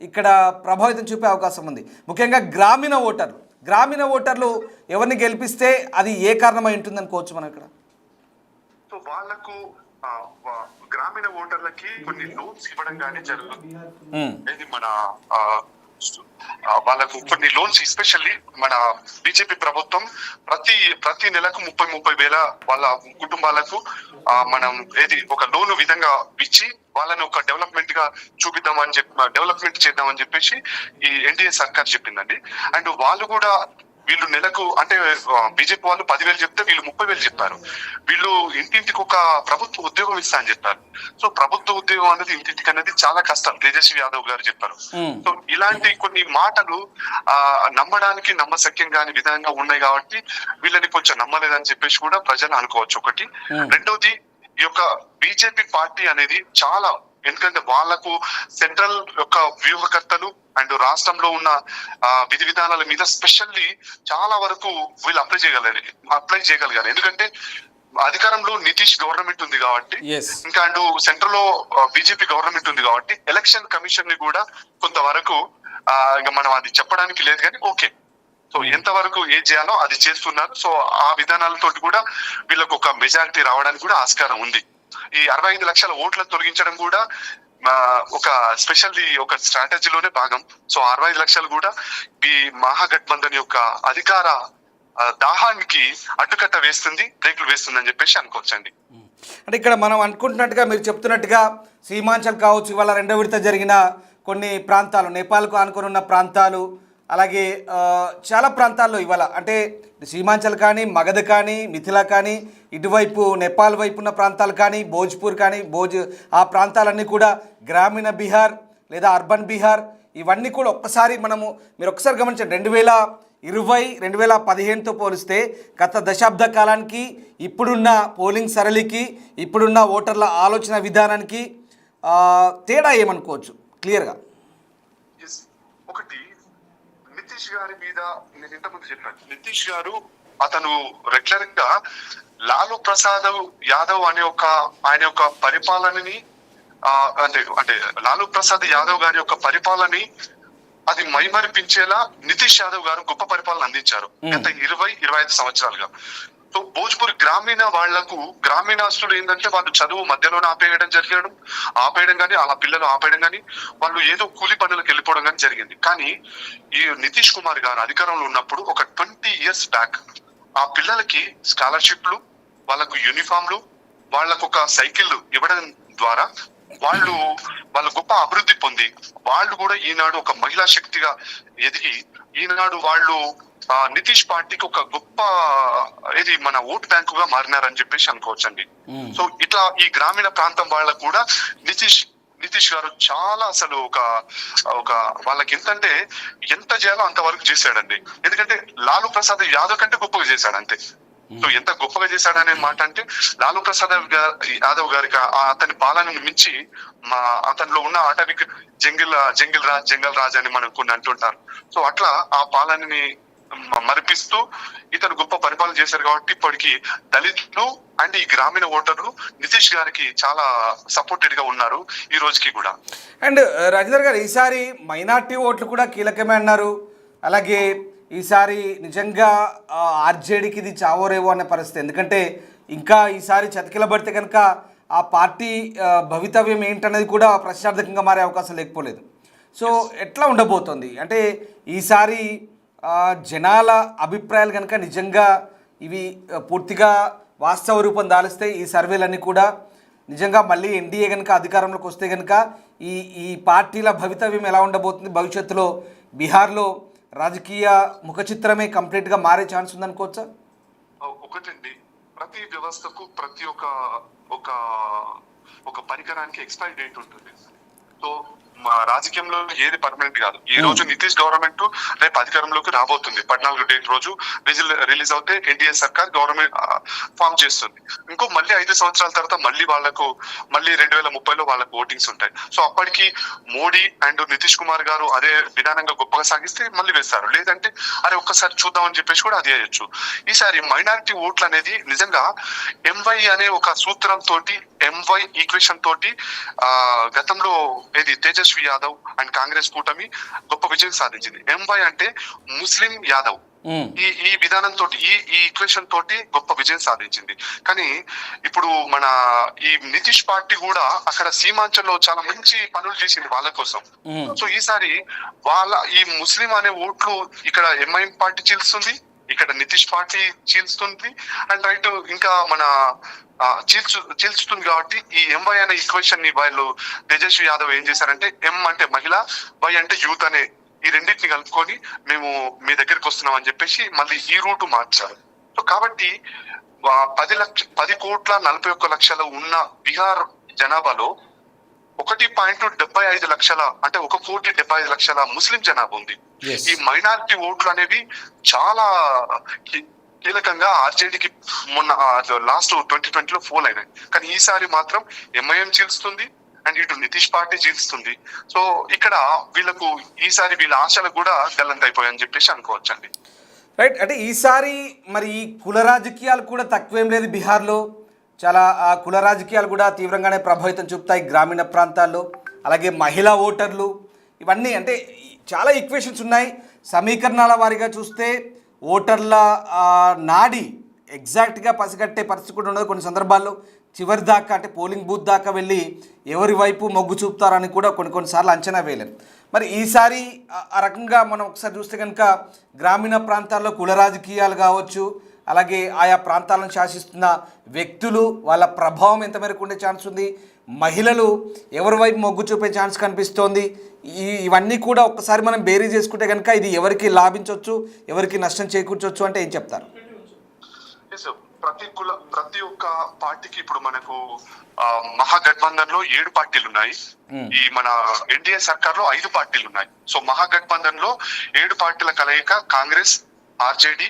ఇక్కడ ప్రభావితం చూపే అవకాశం ఉంది? ముఖ్యంగా గ్రామీణ ఓటర్లు ఎవరిని గెలిపిస్తే అది ఏ కారణమై ఉంటుంది అనుకోవచ్చు మనం ఇక్కడ? సో వాళ్ళకు గ్రామీణ ఓటర్లకి కొన్ని లోన్స్ ఇవ్వడం కానీ జరుగుతుంది. ఇది మన వాళ్ళకు కొన్ని లోన్స్ ఎస్పెషల్లీ మన బీజేపీ ప్రభుత్వం ప్రతి నెలకు 30 వేల వాళ్ళ కుటుంబాలకు మనం ఒక లోన్ విధంగా ఇచ్చి వాళ్ళని ఒక డెవలప్మెంట్ గా చూపిద్దామని డెవలప్మెంట్ చేద్దామని చెప్పేసి ఈ ఎన్డీఏ సర్కార్ చెప్పిందండి. అండ్ వాళ్ళు కూడా వీళ్ళు నెలకు అంటే బీజేపీ వాళ్ళు 10,000 చెప్తే వీళ్ళు 30,000 చెప్పారు. వీళ్ళు ఇంటింటికి ఒక ప్రభుత్వ ఉద్యోగం ఇస్తా అని చెప్పారు. సో ప్రభుత్వ ఉద్యోగం అనేది ఇంటింటికి అనేది చాలా కష్టం, తేజస్వి యాదవ్ గారు చెప్పారు. సో ఇలాంటి కొన్ని మాటలు నమ్మడానికి నమ్మశక్యం కాని విధంగా ఉన్నాయి కాబట్టి వీళ్ళని కొంచెం నమ్మలేదని చెప్పేసి కూడా ప్రజలు అనుకోవచ్చు ఒకటి. రెండోది, ఈ యొక్క బీజేపీ పార్టీ అనేది చాలా, ఎందుకంటే వాళ్లకు సెంట్రల్ యొక్క వ్యూహకర్తలు అండ్ రాష్ట్రంలో ఉన్న విధి విధానాల మీద స్పెషల్లీ చాలా వరకు వీళ్ళు అప్లై చేయగలిగారు. ఎందుకంటే అధికారంలో నితీష్ గవర్నమెంట్ ఉంది కాబట్టి, ఇంకా అండ్ సెంట్రల్ లో బీజేపీ గవర్నమెంట్ ఉంది కాబట్టి ఎలక్షన్ కమిషన్ ని కూడా కొంతవరకు ఇంకా మనం అది చెప్పడానికి లేదు కానీ ఓకే, సో ఎంత వరకు ఏం చేయాలో అది చేస్తున్నారు. సో ఆ విధానాలతో కూడా వీళ్ళకు ఒక మెజారిటీ రావడానికి కూడా ఆస్కారం ఉంది. ఈ 65 లక్షల ఓట్లను తొలగించడం కూడా ఒక స్పెషల్లీ ఒక స్ట్రాటజీలోనే భాగం. సో 65 లక్షలు కూడా ఈ మహాగఠబంధన్ యొక్క అధికార దాహానికి అడ్డుకట్ట వేస్తుంది, బ్రేకులు వేస్తుంది అని చెప్పేసి అనుకోవచ్చండి. అంటే ఇక్కడ మనం అనుకుంటున్నట్టుగా మీరు చెప్తున్నట్టుగా సీమాంచల్ కావచ్చు, ఇవాళ 2వ విడత జరిగిన కొన్ని ప్రాంతాలు, నేపాల్కు ఆనుకొని ఉన్న ప్రాంతాలు, అలాగే చాలా ప్రాంతాల్లో ఇవాళ అంటే సీమాంచల్ కానీ, మగధ కానీ, మిథిలా కానీ, ఇటువైపు నేపాల్ వైపు ఉన్న ప్రాంతాలు కానీ, భోజ్పూర్ కానీ, ఆ ప్రాంతాలన్నీ కూడా గ్రామీణ బీహార్ లేదా అర్బన్ బీహార్, ఇవన్నీ కూడా మీరు ఒక్కసారి గమనించండి. 2020-2015తో పోలిస్తే గత దశాబ్ద కాలానికి ఇప్పుడున్న పోలింగ్ సరళికి, ఇప్పుడున్న ఓటర్ల ఆలోచన విధానానికి తేడా ఏమనుకోవచ్చు క్లియర్గా? ఒకటి, నితీష్ గారి మీద నేను ఇంతకుముందు చెప్పాను, నితీష్ గారు అతను రెగ్యులర్ గా లాలూ ప్రసాద్ యాదవ్ అనే ఆయన యొక్క పరిపాలనని అంటే లాలూ ప్రసాద్ యాదవ్ గారి యొక్క పరిపాలనని అది మైమరిపించేలా నితీష్ యాదవ్ గారు గొప్ప పరిపాలన అందించారు గత 20-25 సంవత్సరాలుగా. సో భోజ్పూర్ గ్రామీణస్తులు ఏంటంటే వాళ్ళు చదువు మధ్యలోనే ఆపేయడం కానీ అలా పిల్లలు ఆపేయడం కానీ వాళ్ళు ఏదో కూలి పనులకు వెళ్ళిపోవడం కానీ జరిగింది. కానీ ఈ నితీష్ కుమార్ గారు అధికారంలో ఉన్నప్పుడు ఒక 20 years బ్యాక్ ఆ పిల్లలకి స్కాలర్షిప్లు, వాళ్ళకు యూనిఫామ్లు, వాళ్ళకు ఒక సైకిల్ ఇవ్వడం ద్వారా వాళ్ళు గొప్ప అభివృద్ధి పొంది వాళ్ళు కూడా ఈనాడు ఒక మహిళా శక్తిగా ఎదిగి ఈనాడు వాళ్ళు నితీష్ పార్టీకి ఒక గొప్ప మన ఓట్ బ్యాంకుగా మారినారని చెప్పేసి అనుకోవచ్చండి. సో ఇట్లా ఈ గ్రామీణ ప్రాంతం వాళ్ళకు కూడా నితీష్ గారు చాలా అసలు ఒక వాళ్ళకి ఎంత చేయాలో అంతవరకు చేశాడండి. ఎందుకంటే లాలూ ప్రసాద్ యాదవ్ కంటే గొప్పగా చేశాడు అంతే. సో ఎంత గొప్పగా చేశాడనే మాట అంటే లాలూ ప్రసాద్ యాదవ్ గారికి అతని పాలనను మించి అతనిలో ఉన్న అటవిక్ జంగిల్ రాజ్ అని మనకు కొన్ని అంటుంటారు. సో అట్లా ఆ పాలనని మరిపిస్తూ ఇతను గొప్ప పరిపాలన చేశారు కాబట్టి ఇప్పటికి దళితులు అండ్ ఈ గ్రామీణ ఓటర్లు నితీష్ గారికి చాలా సపోర్టెడ్ గా ఉన్నారు ఈ రోజుకి కూడా. అండ్ రాజేందర్ గారు, ఈసారి మైనార్టీ ఓట్లు కూడా కీలకమే అన్నారు. అలాగే ఈసారి నిజంగా ఆర్జేడీకి ఇది చావోరేవో అనే పరిస్థితి. ఎందుకంటే ఇంకా ఈసారి చతికిలబడితే కనుక ఆ పార్టీ భవితవ్యం ఏంటనేది కూడా ప్రశ్నార్థకంగా మారే అవకాశం లేకపోలేదు. సో ఎట్లా ఉండబోతోంది అంటే ఈసారి జనాల అభిప్రాయాలు కనుక నిజంగా ఇవి పూర్తిగా వాస్తవ రూపం దాలిస్తే ఈ సర్వేలన్నీ కూడా నిజంగా మళ్ళీ ఎన్డీఏ కనుక అధికారంలోకి వస్తే కనుక ఈ పార్టీల భవితవ్యం ఎలా ఉండబోతుంది, భవిష్యత్తులో బీహార్లో రాజకీయ ముఖ చిత్రమే కంప్లీట్గా మారే ఛాన్స్ ఉందనుకోవచ్చా? ఒకటండి, ప్రతి వ్యవస్థకు ప్రతి ఒక పరికరానికి ఎక్స్పైరీ డేట్ ఉంటుంది. సో రాజకీయంలో ఏది పర్మనెంట్ కాదు. ఈ రోజు నితీష్ గవర్నమెంట్ రేపు అధికారంలోకి రాబోతుంది. 14వ డేట్ రోజు రిలీజ్ అవుతే ఎన్డీఏ సర్కార్ గవర్నమెంట్ ఫామ్ చేస్తుంది. మళ్ళీ 5 సంవత్సరాల తర్వాత మళ్ళీ 2030లో వాళ్ళకు ఓటింగ్స్ ఉంటాయి. సో అప్పటికి మోడీ అండ్ నితీష్ కుమార్ గారు అదే విధానంగా గొప్పగా సాగిస్తే మళ్ళీ వేస్తారు, లేదంటే ఒక్కసారి చూద్దామని చెప్పేసి కూడా అది వేయచ్చు. ఈసారి మైనారిటీ ఓట్లు అనేది నిజంగా ఎంవై అనే ఒక సూత్రం తోటి, ఎంవై ఈక్వేషన్ తోటి గతంలో తేజస్వి యాదవ్ అండ్ కాంగ్రెస్ కూటమి గొప్ప విజయం సాధించింది. ఎంవై అంటే ముస్లిం యాదవ్, ఈ విధానంతో ఈ ఈక్వేషన్ తోటి గొప్ప విజయం సాధించింది. కానీ ఇప్పుడు మన ఈ నితీష్ పార్టీ కూడా అక్కడ సీమాంచల్లో చాలా మంచి పనులు చేసింది వాళ్ళ కోసం. సో ఈసారి వాళ్ళ ఈ ముస్లిం అనే ఓట్లు ఇక్కడ ఎంఐఎం పార్టీ చీల్స్తుంది, ఇక్కడ నితీష్ పార్టీ చీల్స్తుంది, అండ్ రైట్ ఇంకా మన చీల్చుతుంది. కాబట్టి ఈ ఎంవై అనే ఈక్వేషన్ ని వాళ్ళు తేజస్వి యాదవ్ ఏం చేశారంటే, ఎం అంటే మహిళ, వై అంటే యూత్ అనే ఈ రెండింటిని కలుపుకొని మేము మీ దగ్గరికి వస్తున్నాం అని చెప్పేసి మళ్ళీ ఈ రూట్ మార్చారు. సో కాబట్టి 10,41,40,00,000 ఉన్న బీహార్ జనాభాలో 1.75 అంటే 1,75,00,000 ముస్లిం జనాభా ఉంది. ఈ మైనారిటీ ఓట్లు అనేవి చాలా కీలకంగా ఆర్జేడీకి మొన్న లాస్ట్ 2020లో ఫోల్ అయినాయి. కానీ ఈసారి మాత్రం ఎంఐఎం చీల్స్తుంది అండ్ ఇటు నితీష్ పార్టీ చీల్స్తుంది. సో ఇక్కడ వీళ్ళకు ఈసారి వీళ్ళ ఆశలు కూడా గల్లంతైపోయాయని చెప్పేసి అనుకోవచ్చండి. రైట్. అంటే ఈసారి మరి ఈ కుల రాజకీయాలు కూడా తక్కువేం లేదు బీహార్లో. చాలా కుల రాజకీయాలు కూడా తీవ్రంగానే ప్రభావితం చూపుతాయి గ్రామీణ ప్రాంతాల్లో. అలాగే మహిళా ఓటర్లు, ఇవన్నీ అంటే చాలా ఈక్వేషన్స్ ఉన్నాయి. సమీకరణాల వారీగా చూస్తే ఓటర్ల నాడి ఎగ్జాక్ట్గా పసిగట్టే పరిస్థితి కూడా ఉండదు. కొన్ని సందర్భాల్లో చివరి దాకా అంటే పోలింగ్ బూత్ దాకా వెళ్ళి ఎవరి వైపు మొగ్గు చూపుతారని కూడా కొన్నిసార్లు అంచనా వేయలేం. మరి ఈసారి ఆ రకంగా మనం ఒకసారి చూస్తే కనుక గ్రామీణ ప్రాంతాల్లో కుల రాజకీయాలు కావచ్చు, అలాగే ఆయా ప్రాంతాలను శాసిస్తున్న వ్యక్తులు వాళ్ళ ప్రభావం ఎంత మేరకు ఉండే ఛాన్స్ ఉంది, మహిళలు ఎవరి వైపు మొగ్గు చూపే ఛాన్స్ కనిపిస్తోంది, ఇవన్నీ కూడా ఒక్కసారి మనం బేరీ చేసుకుంటే కనుక ఇది ఎవరికి లాభించవచ్చు, ఎవరికి నష్టం చేకూర్చవచ్చు అంటే ఏం చెప్తారు? ప్రతి ఒక్క పార్టీకి ఇప్పుడు మనకు మహాగఠబంధన్ లో 7 పార్టీలు ఉన్నాయి. ఈ మన ఎన్డీఏ సర్కార్ లో 5 పార్టీలు ఉన్నాయి. సో మహాగఠబంధన్ లో 7 పార్టీల కలయిక Congress, RJD,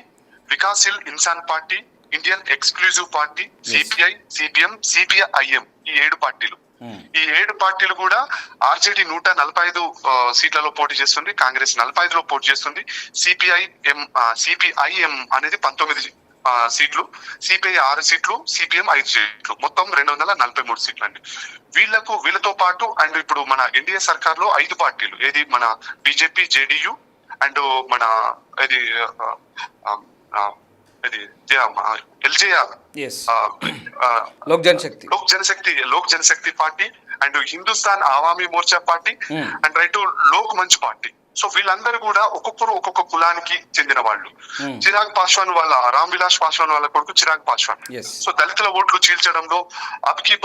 Vikassheel Insaan party, Indian exclusive party, CPI, CPM, CPIM, ఈ 7 పార్టీలు. ఈ 7 పార్టీలు కూడా ఆర్జేడీ 145 సీట్లలో పోటీ చేస్తుంది, కాంగ్రెస్ 45లో పోటీ చేస్తుంది, సిపిఐఎం అనేది 19 సీట్లు, సిపిఐ 6 సీట్లు, సిపిఎం 5 సీట్లు, మొత్తం 243 సీట్లు అండి. వీళ్ళతో పాటు అండ్ ఇప్పుడు మన ఎన్డీఏ సర్కార్ లో 5 పార్టీలు, ఏది మన బీజేపీ, జేడీయూ అండ్ మన ఇది LJR Lok Janshakti party and Hindustan Awami Morcha party and రైట్ లోక్ మంచ్ పార్టీ. సో వీళ్ళందరూ కూడా ఒక్కొక్క కులానికి చెందిన వాళ్ళు. చిరాగ్ పాస్వాన్ వాళ్ళ రామ్ విలాస్ పాస్వాన్ వాళ్ళ కొడుకు చిరాగ్ పాస్వాన్. సో దళితుల ఓట్లు చీల్చడంలో అబ్కి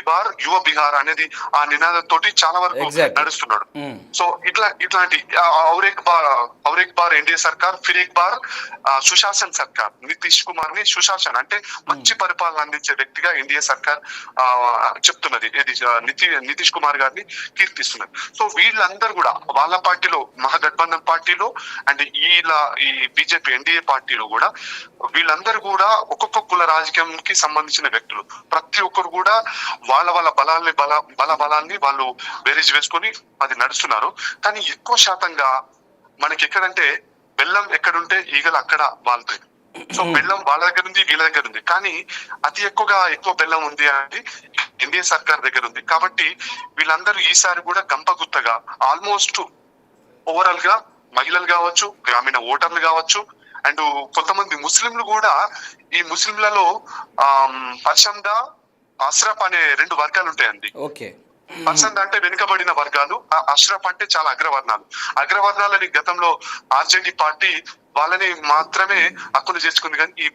బార్ యువ బీహార్ అనేది ఆ నినాదంతో చాలా వరకు నడుస్తున్నాడు. సో ఇట్లాంటి ఔరేక్ బార్ ఎన్డీఏ సర్కార్, ఫిర్ ఏక్ బార్ సుశాసన్ సర్కార్, నితీష్ కుమార్ ని సుశాసన్ అంటే మంచి పరిపాలన అందించే వ్యక్తిగా ఎన్డీఏ సర్కార్ చెప్తున్నది, నితీష్ కుమార్ గారిని కీర్తిస్తున్నది. సో వీళ్ళందరూ కూడా వాళ్ళ పార్టీలో మహాగఠబంధన్ పార్టీలో అండ్ ఈ బీజేపీ ఎన్డీఏ పార్టీలో కూడా వీళ్ళందరూ కూడా ఒక్కొక్క కుల రాజకీయానికి సంబంధించిన వ్యక్తులు. ప్రతి ఒక్కరు కూడా వాళ్ళ బలాల్ని వాళ్ళు బేరీజ్ వేసుకొని అది నడుస్తున్నారు. కానీ ఎక్కువ శాతంగా మనకి ఎక్కడంటే బెల్లం ఎక్కడుంటే ఈగలు అక్కడ వాళ్తాయి. సో బెల్లం వాళ్ళ దగ్గర ఉంది, వీళ్ళ దగ్గర ఉంది. కానీ అతి ఎక్కువ బెల్లం ఉంది అనేది ఎన్డీఏ సర్కార్ దగ్గర ఉంది. కాబట్టి వీళ్ళందరూ ఈసారి కూడా గంపగుత్తగా ఆల్మోస్ట్ ఓవరాల్ గా మహిళలు కావచ్చు, గ్రామీణ ఓటర్లు కావచ్చు అండ్ కొంతమంది ముస్లింలు కూడా, ఈ ముస్లింలలో పర్షందా, అష్రఫ్ అనే 2 వర్గాలు ఉంటాయండి. పర్సందా అంటే వెనుకబడిన వర్గాలు, అష్రఫ్ అంటే చాలా అగ్రవర్ణాలని గతంలో ఆర్జేడీ పార్టీ వాళ్ళని మాత్రమే హక్కులు చేసుకుంది. కానీ ఈ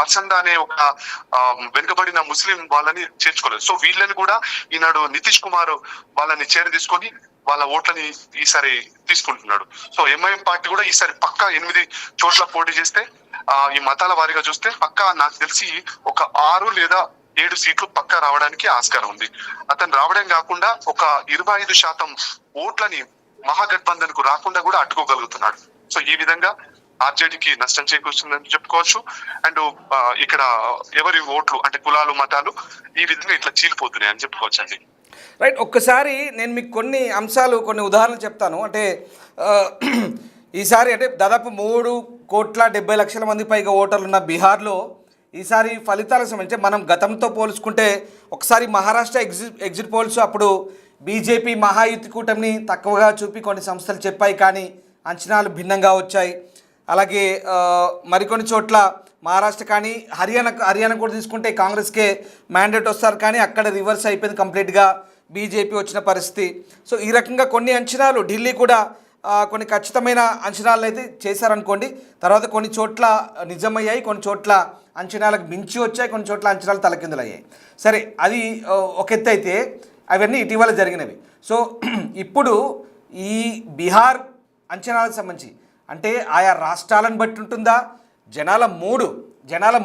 పర్సందా అనే ఒక వెనుకబడిన ముస్లిం వాళ్ళని చేర్చుకోలేదు. సో వీళ్ళని కూడా ఈనాడు నితీష్ కుమార్ వాళ్ళని తీసుకొని వాళ్ళ ఓట్లని ఈసారి తీసుకుంటున్నాడు. సో ఎంఐఎం పార్టీ కూడా ఈసారి పక్కా 8 చోట్ల పోటీ చేస్తే, ఈ మతాల వారీగా చూస్తే పక్కా నాకు తెలిసి ఒక 6 లేదా 7 సీట్లు పక్కా రావడానికి ఆస్కారం ఉంది. అతను రావడం కాకుండా ఒక 25% ఓట్లని మహాగఠబంధన్ కు రాకుండా కూడా అడ్డుకోగలుగుతున్నాడు. సో ఈ విధంగా ఆర్జేడీకి నష్టం చేకూరుస్తుందని చెప్పుకోవచ్చు. అండ్ ఇక్కడ ఎవరి ఓట్లు అంటే కులాలు, మతాలు ఈ విధంగా ఇట్లా చీలిపోతున్నాయి అని చెప్పుకోవచ్చు అండి. రైట్. ఒక్కసారి నేను మీకు కొన్ని ఉదాహరణలు చెప్తాను. అంటే ఈసారి అంటే దాదాపు 3,70,00,000 మంది పైగా ఓటర్లు ఉన్న బీహార్లో ఈసారి ఫలితాలకు సంబంధించి మనం గతంతో పోల్చుకుంటే ఒకసారి మహారాష్ట్ర ఎగ్జిట్ పోల్స్ అప్పుడు బీజేపీ మహాయుతి కూటమిని తక్కువగా చూపి కొన్ని సంస్థలు చెప్పాయి. కానీ అంచనాలు భిన్నంగా వచ్చాయి. అలాగే మరికొన్ని చోట్ల మహారాష్ట్ర కానీ హర్యానా కూడా తీసుకుంటే కాంగ్రెస్కే మ్యాండేట్ వస్తారు, కానీ అక్కడ రివర్స్ అయిపోయింది కంప్లీట్గా, బీజేపీ వచ్చిన పరిస్థితి. సో ఈ రకంగా కొన్ని అంచనాలు ఢిల్లీ కూడా కొన్ని ఖచ్చితమైన అంచనాలను అయితే చేశారనుకోండి. తర్వాత కొన్ని చోట్ల నిజమయ్యాయి, కొన్ని చోట్ల అంచనాలకు మించి వచ్చాయి, కొన్ని చోట్ల అంచనాలు తలకిందులయ్యాయి. సరే, అది ఒక ఎత్తు అయితే అవన్నీ ఇటీవల జరిగినవి. సో ఇప్పుడు ఈ బీహార్ అంచనాలకు సంబంధించి అంటే ఆయా రాష్ట్రాలను బట్టి ఉంటుందా, జనాల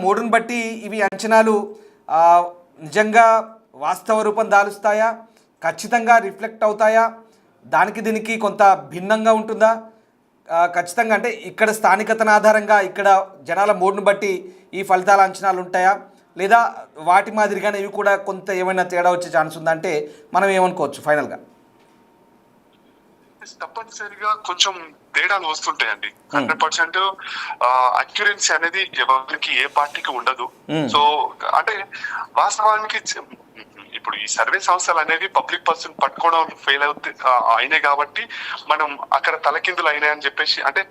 మూడుని బట్టి ఇవి అంచనాలు నిజంగా వాస్తవ రూపం దాలుస్తాయా, ఖచ్చితంగా రిఫ్లెక్ట్ అవుతాయా, దానికి దీనికి కొంత భిన్నంగా ఉంటుందా, ఖచ్చితంగా అంటే ఇక్కడ స్థానికతను ఆధారంగా ఇక్కడ జనాల మూడుని బట్టి ఈ ఫలితాల అంచనాలు ఉంటాయా, లేదా వాటి మాదిరిగానే ఇవి కూడా కొంత ఏమైనా తేడా వచ్చే ఛాన్స్ ఉందా అంటే మనం ఏమనుకోవచ్చు ఫైనల్గా? తప్పనిసరిగా కొంచెం తేడాలు వస్తుంటాయండి. 100% అక్యురెన్సీ అనేది ఎవరికి ఏ పార్టీకి ఉండదు. సో అంటే వాస్తవానికి ఇప్పుడు ఈ సర్వే సంస్థలు అనేవి పబ్లిక్ పర్సన్ పట్టుకోవడం ఫెయిల్ అయినాయి కాబట్టి మనం అక్కడ తలకిందులు అయినాయని చెప్పేసి, అంటే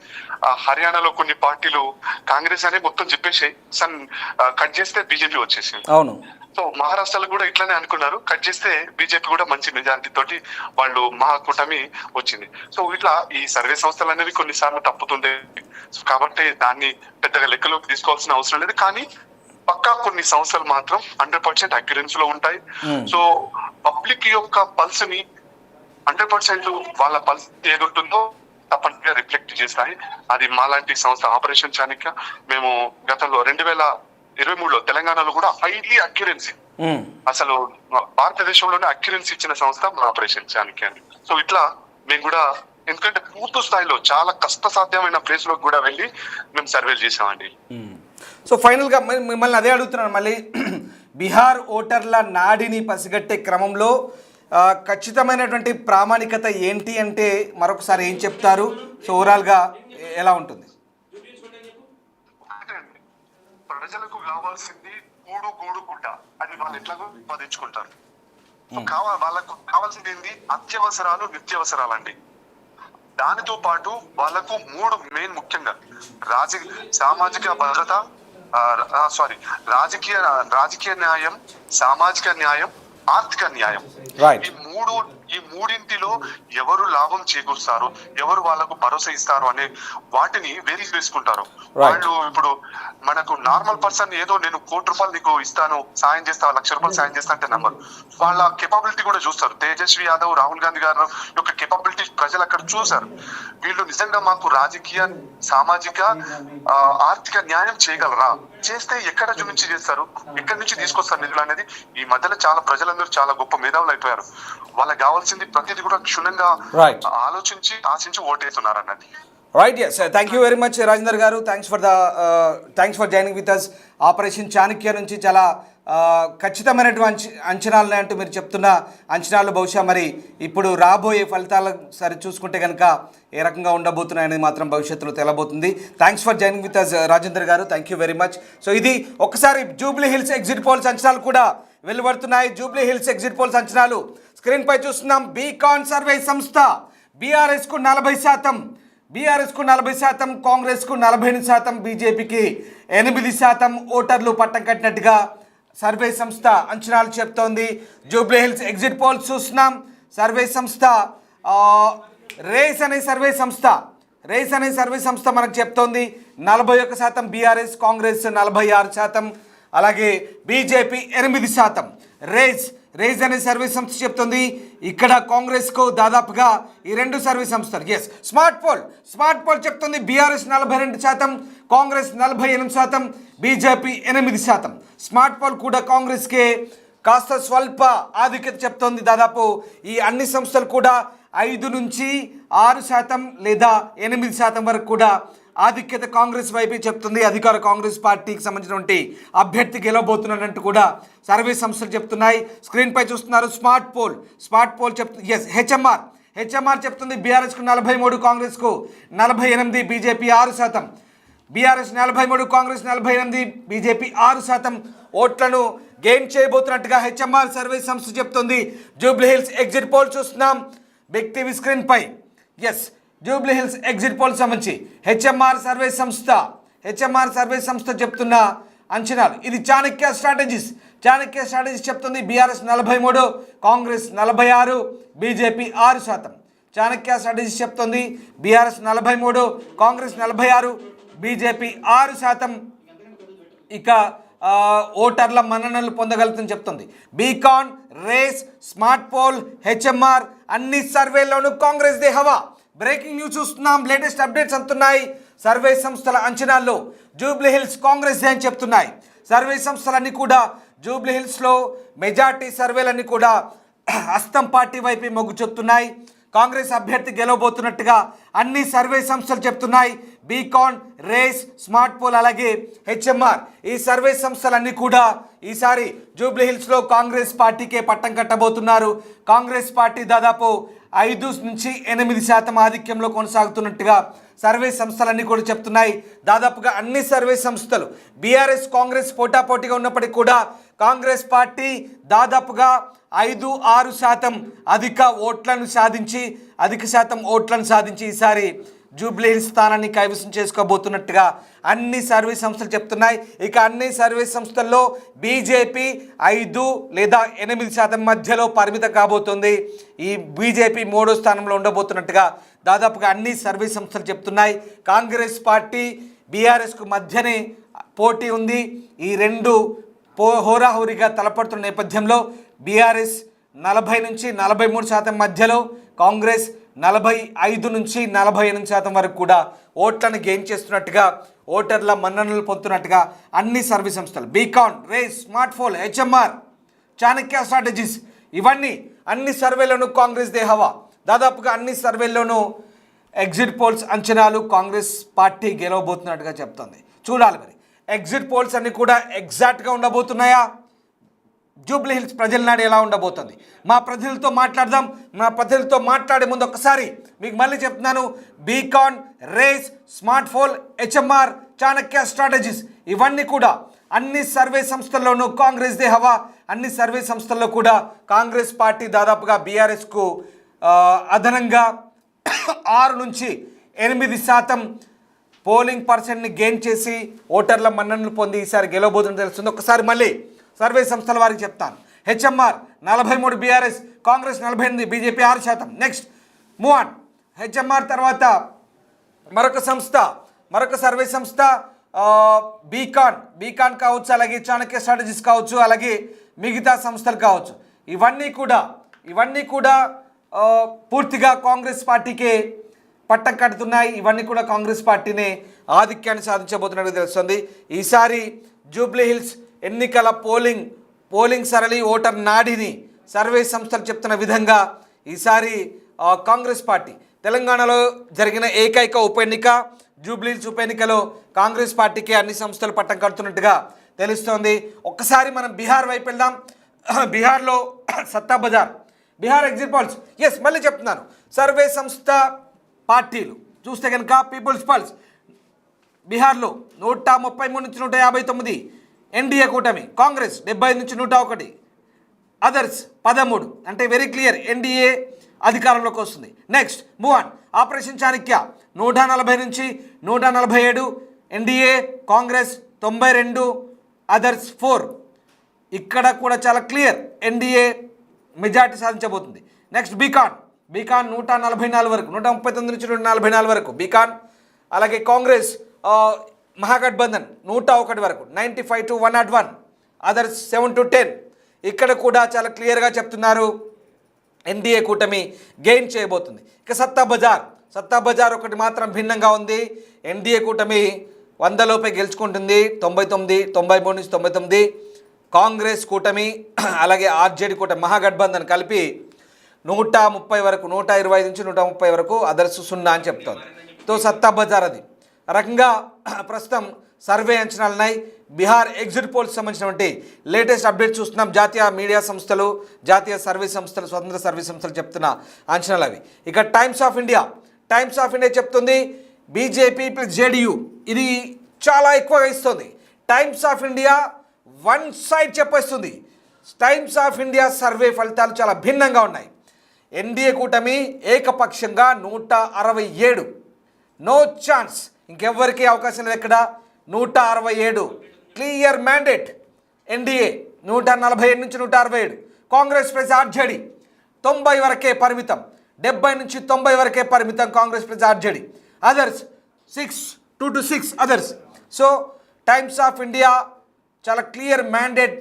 హర్యానాలో కొన్ని పార్టీలు కాంగ్రెస్ అనేది మొత్తం చెప్పేసి కట్ చేస్తే బీజేపీ వచ్చేసి, అవును. సో మహారాష్ట్రలో కూడా ఇట్లానే అనుకున్నారు, కట్ చేస్తే బీజేపీ కూడా మంచి మెజారిటీ తోటి వాళ్ళు మహాకూటమి వచ్చింది. సో ఇట్లా ఈ సర్వే సంస్థలు అనేవి కొన్నిసార్లు తప్పుతుండే, కాబట్టి దాన్ని పెద్దగా లెక్కలోకి తీసుకోవాల్సిన అవసరం లేదు. కానీ పక్కా కొన్ని సంస్థలు మాత్రం 100% అక్యురెన్సీ లో ఉంటాయి. సో పబ్లిక్ యొక్క పల్స్ ని 100% వాళ్ళ పల్స్ ఏదుంటుందో తప్పనిసరిగా రిఫ్లెక్ట్ చేస్తాయి. అది మాలాంటి సంస్థ ఆపరేషన్ చాణక్య, మేము గతంలో 2023లో తెలంగాణలో కూడా హైలీ అక్యురెన్సీ, అసలు భారతదేశంలోనే అక్యురెన్సీ ఇచ్చిన సంస్థ మా ఆపరేషన్ చాణక్య అని. సో ఇట్లా మేము కూడా, ఎందుకంటే పూర్తి స్థాయిలో చాలా కష్టసాధ్యమైన ప్లేస్ లో కూడా వెళ్ళి మేము సర్వేలు చేసామండి. సో ఫైనల్గా మిమ్మల్ని అదే అడుగుతున్నాను మళ్ళీ, బీహార్ ఓటర్ల నాడిని పసిగట్టే క్రమంలో ఖచ్చితమైనటువంటి ప్రామాణికత ఏంటి అంటే మరొకసారి ఏం చెప్తారు? సో ఓవరాల్గా ఎలా ఉంటుంది? ప్రజలకు కావాల్సింది గూడు గుడ్డ, అది వాళ్ళు ఎట్లాగో ఉత్పాదించుకుంటారు. వాళ్ళకు కావాల్సింది ఏంది? అత్యవసరాలు, నిత్యావసరాలు అండి. దానితో పాటు వాళ్ళకు 3 మెయిన్ ముఖ్యంగా సామాజిక భద్రత, రాజకీయ న్యాయం, సామాజిక న్యాయం, ఆర్థిక న్యాయం. ఈ మూడింటిలో ఎవరు లాభం చేకూరుస్తారు, ఎవరు వాళ్ళకు భరోసా ఇస్తారు అనే వాటిని వేరీ చేసుకుంటారు వాళ్ళు. ఇప్పుడు మనకు నార్మల్ పర్సన్ ఏదో నేను ₹1,00,00,000 నీకు ఇస్తాను, సాయం చేస్తా, ₹1,00,000 సాయం చేస్తా అంటే నమ్మరు. వాళ్ళ కెపాబిలిటీ కూడా చూస్తారు. తేజస్వి యాదవ్, రాహుల్ గాంధీ గారు యొక్క కెపాబిలిటీ ప్రజలు అక్కడ చూసారు. వీళ్ళు నిజంగా మాకు రాజకీయ, సామాజిక, ఆర్థిక న్యాయం చేయగలరా, చేస్తే ఎక్కడ నుంచి చేస్తారు, ఎక్కడి నుంచి తీసుకొస్తారు నిధులు అనేది ఈ మధ్యలో చాలా ప్రజలందరూ చాలా గొప్ప మేధావులు అయిపోయారు. వాళ్ళకి కావాల్సింది ప్రతిదీ కూడా క్షుణ్ణంగా ఆలోచించి ఆశించి ఓటేస్తున్నారు అన్నది. Right, yes, thank you very much Rajender garu. Thanks for joining with us. Operation Chanakya నుంచి చాలా ఖచ్చితమైనటువంటి అంచనాలు అంటూ మీరు చెప్తున్న అంచనాలు బహుశా మరి ఇప్పుడు రాబోయే ఫలితాలు సరి చూసుకుంటే కనుక ఏ రకంగా ఉండబోతున్నాయనేది మాత్రం భవిష్యత్తులో తెలబోతుంది. Thanks for joining with us Rajender garu, thank you very much. So ఇది ఒకసారి జూబ్లీ హిల్స్ ఎగ్జిట్ పోల్స్ అంచనాలు కూడా వెలువడుతున్నాయి. జూబ్లీ హిల్స్ ఎగ్జిట్ పోల్స్ అంచనాలు స్క్రీన్ పై చూస్తున్నాం. బీకాన్ సర్వే సంస్థ బీఆర్ఎస్కు 40%, కాంగ్రెస్కు 48%, బీజేపీకి 8% ఓటర్లు పట్టం కట్టినట్టుగా సర్వే సంస్థ అంచనాలు చెప్తోంది. జూబ్లీ హిల్స్ ఎగ్జిట్ పోల్స్ చూస్తున్నాం. సర్వే సంస్థ రేస్ అనే సర్వే సంస్థ మనకు చెప్తోంది 41% బీఆర్ఎస్, కాంగ్రెస్ 46%, అలాగే బీజేపీ 8%. రేజ్ అనే సర్వే సంస్థ చెప్తుంది ఇక్కడ కాంగ్రెస్కు దాదాపుగా ఈ రెండు సర్వే సంస్థలు. ఎస్, స్మార్ట్ పోల్ చెప్తుంది BRS 42%, Congress 48%, BJP 8%. Smart pole కూడా కాంగ్రెస్కే కాస్త స్వల్ప ఆధిక్యత చెప్తోంది. దాదాపు ఈ అన్ని సంస్థలు కూడా 5 నుంచి 6% లేదా 8% వరకు కూడా ఆధిక్యత కాంగ్రెస్ వైపే చెప్తుంది. అధికార కాంగ్రెస్ పార్టీకి సంబంధించినటువంటి అభ్యర్థి గెలవబోతున్నట్టు కూడా సర్వే సంస్థలు చెప్తున్నాయి. స్క్రీన్ పై చూస్తున్నారు స్మార్ట్ పోల్ చెప్తుంది. ఎస్, హెచ్ఎంఆర్ చెప్తుంది బీఆర్ఎస్కు 43, కాంగ్రెస్కు 48, బీజేపీ 6%. బీఆర్ఎస్ 43, కాంగ్రెస్ 48, బీజేపీ 6% ఓట్లను గెయిన్ చేయబోతున్నట్టుగా హెచ్ఎంఆర్ సర్వే సంస్థ చెప్తుంది. జూబ్లీ హిల్స్ ఎగ్జిట్ పోల్ చూస్తున్నాం బిగ్ టీవీ స్క్రీన్ పై. Yes, Jubilee Hills exit poll సంబంధించి హెచ్ఎంఆర్ సర్వే సంస్థ చెప్తున్న అంచనాలు. ఇది చాణక్య స్ట్రాటజీస్ చెప్తుంది BRS 43, Congress 46, BJP 6%. Chanakya strategies చెప్తుంది బీఆర్ఎస్ 43, కాంగ్రెస్ 46, బీజేపీ 6%. ఇక ఓటర్ల మన్ననలు పొందగలుగుతుందని చెప్తుంది. Beacon, race, smart pole, HMR అన్ని సర్వేల్లోనూ కాంగ్రెస్ దే హవా. బ్రేకింగ్ న్యూస్ చూస్తున్నాం, లేటెస్ట్ అప్డేట్స్ అందుతున్నాయి. సర్వే సంస్థల అంచనాల్లో జూబ్లీ హిల్స్ కాంగ్రెస్ దే అని చెప్తున్నాయి. సర్వే సంస్థలన్నీ కూడా జూబ్లీ హిల్స్లో మెజార్టీ సర్వేలన్నీ కూడా హస్తం పార్టీ వైపు మొగ్గు చూపుతున్నాయి. కాంగ్రెస్ అభ్యర్థి గెలవబోతున్నట్టుగా అన్ని సర్వే సంస్థలు చెప్తున్నాయి. బీకాన్, రేస్, స్మార్ట్ పోల్ అలాగే హెచ్ఎంఆర్ ఈ సర్వే సంస్థలన్నీ కూడా ఈసారి జూబ్లీ హిల్స్లో కాంగ్రెస్ పార్టీకే పట్టం కట్టబోతున్నారు. కాంగ్రెస్ పార్టీ దాదాపు 5 నుంచి 8% ఆధిక్యంలో కొనసాగుతున్నట్టుగా సర్వే సంస్థలన్నీ కూడా చెప్తున్నాయి. దాదాపుగా అన్ని సర్వే సంస్థలు బీఆర్ఎస్ కాంగ్రెస్ పోటాపోటీగా ఉన్నప్పటికీ కూడా కాంగ్రెస్ పార్టీ దాదాపుగా 5-6% అధిక శాతం ఓట్లను సాధించి ఈసారి జూబ్లీ హిల్స్ స్థానాన్ని కైవసం చేసుకోబోతున్నట్టుగా అన్ని సర్వే సంస్థలు చెప్తున్నాయి. ఇక అన్ని సర్వే సంస్థల్లో బీజేపీ 5 లేదా 8% మధ్యలో పరిమితం కాబోతుంది. ఈ బీజేపీ 3వ స్థానంలో ఉండబోతున్నట్టుగా దాదాపుగా అన్ని సర్వే సంస్థలు చెప్తున్నాయి. కాంగ్రెస్ పార్టీ బీఆర్ఎస్కు మధ్యనే పోటీ ఉంది. ఈ రెండు హోరాహోరీగా తలపడుతున్న నేపథ్యంలో బీఆర్ఎస్ 40 నుంచి 43% మధ్యలో, కాంగ్రెస్ 45 నుంచి 48% వరకు కూడా ఓట్లను గెయిన్ చేస్తున్నట్టుగా, ఓటర్ల మన్ననలు పొందుతున్నట్టుగా అన్ని సర్వే సంస్థలు Beacon, race, smart pole, HMR, Chanakya Strategies ఇవన్నీ అన్ని సర్వేలోనూ కాంగ్రెస్ దే హవా. దాదాపుగా అన్ని సర్వేల్లోనూ ఎగ్జిట్ పోల్స్ అంచనాలు కాంగ్రెస్ పార్టీ గెలవబోతున్నట్టుగా చెప్తుంది. చూడాలి మరి ఎగ్జిట్ పోల్స్ అన్నీ కూడా ఎగ్జాక్ట్గా ఉండబోతున్నాయా, జూబ్లీ హిల్స్ ప్రజల నాడు ఎలా ఉండబోతుంది, మా ప్రజలతో మాట్లాడదాం. మా ప్రజలతో మాట్లాడే ముందు ఒక్కసారి మీకు మళ్ళీ చెప్తున్నాను, Beacon, race, smart pole, HMR, Chanakya Strategies ఇవన్నీ కూడా అన్ని సర్వే సంస్థల్లోనూ కాంగ్రెస్ దే హవా. అన్ని సర్వే సంస్థల్లో కూడా కాంగ్రెస్ పార్టీ దాదాపుగా బీఆర్ఎస్కు అదనంగా 6 నుంచి 8% పోలింగ్ పర్సెంట్ని గెయిన్ చేసి ఓటర్ల మన్ననలు పొంది ఈసారి గెలవబోతుందని తెలుస్తుంది. ఒకసారి మళ్ళీ సర్వే సంస్థల వారికి చెప్తాను. HMR 43 BRS, Congress 48, BJP 6%. Next move on. HMR తర్వాత మరొక సర్వే సంస్థ బీకాన్ కావచ్చు, అలాగే చాణక్య స్ట్రాటజీస్ కావచ్చు, అలాగే మిగతా సంస్థలు కావచ్చు. ఇవన్నీ కూడా పూర్తిగా కాంగ్రెస్ పార్టీకే పట్టం కడుతున్నాయి. ఇవన్నీ కూడా కాంగ్రెస్ పార్టీనే ఆధిక్యాన్ని సాధించబోతున్నట్టు తెలుస్తుంది. ఈసారి జూబ్లీ హిల్స్ ఎన్నికల పోలింగ్ సరళి ఓటర్ నాడిని సర్వే సంస్థలు చెప్తున్న విధంగా ఈసారి కాంగ్రెస్ పార్టీ తెలంగాణలో జరిగిన ఏకైక ఉప ఎన్నిక జూబ్లీ హిల్స్ ఉప ఎన్నికలో కాంగ్రెస్ పార్టీకి అన్ని సంస్థలు పట్టం కడుతున్నట్టుగా తెలుస్తోంది. ఒక్కసారి మనం బీహార్ వైపు వెళ్దాం. బీహార్లో సత్తా బజార్, బీహార్ ఎగ్జిట్ పోల్స్. మళ్ళీ చెప్తున్నాను, సర్వే సంస్థ పార్టీలు చూస్తే కనుక పీపుల్స్ పల్స్ బీహార్లో 133 నుంచి 159, ఎన్డీఏ కూటమి కాంగ్రెస్ 70 నుంచి 101, అదర్స్ 13. అంటే వెరీ క్లియర్, ఎన్డీఏ అధికారంలోకి వస్తుంది. Next move on. Operation Chanakya 140 నుంచి 147, ఎన్డీఏ, కాంగ్రెస్ 92, అదర్స్ 4. ఇక్కడ కూడా చాలా క్లియర్, ఎన్డీఏ మెజార్టీ సాధించబోతుంది. నెక్స్ట్ బీకాన్ 144 వరకు, 139 నుంచి 144 వరకు బీకాన్. అలాగే కాంగ్రెస్ మహాగఠబంధన్ 101 వరకు, 95 to 101, అదర్స్ 7 to 10. ఇక్కడ కూడా చాలా క్లియర్గా చెప్తున్నారు, ఎన్డీఏ కూటమి గెయిన్ చేయబోతుంది. ఇక సత్తా బజార్ ఒకటి మాత్రం భిన్నంగా ఉంది. ఎన్డీఏ కూటమి 100 లోపే గెలుచుకుంటుంది, 93 నుంచి 99. కాంగ్రెస్ కూటమి అలాగే ఆర్జేడీ కూటమి మహాగఠబంధన్ కలిపి 130 వరకు, 125 నుంచి 130 వరకు, అదర్స్ 0 అని చెప్తోంది. సత్తా బజార్ అది రకంగా ప్రస్తుతం సర్వే అంచనాలు ఉన్నాయి. బీహార్ ఎగ్జిట్ పోల్స్ సంబంధించినటువంటి లేటెస్ట్ అప్డేట్ చూస్తున్నాం. జాతీయ మీడియా సంస్థలు, జాతీయ సర్వే సంస్థలు, స్వతంత్ర సర్వే సంస్థలు చెప్తున్న అంచనాలు అవి. ఇక టైమ్స్ ఆఫ్ ఇండియా చెప్తుంది బీజేపీ ప్లస్ జేడీయూ ఇది చాలా ఎక్కువగా ఇస్తుంది. Times of India one side చెప్పేస్తుంది. టైమ్స్ ఆఫ్ ఇండియా సర్వే ఫలితాలు చాలా భిన్నంగా ఉన్నాయి. ఎన్డీఏ కూటమి ఏకపక్షంగా 167, నో ఛాన్స్, ఇంకెవ్వరికి అవకాశం లేదు. ఎక్కడ 167 క్లియర్ మ్యాండేట్ ఎన్డీఏ, 147 నుంచి 167. కాంగ్రెస్ ప్లస్ ఆర్జేడీ 90 వరకే పరిమితం, 70 నుంచి 90 వరకే పరిమితం Congress plus RJD. Others 2 to 6 others. So times of India చాలా క్లియర్ మ్యాండేట్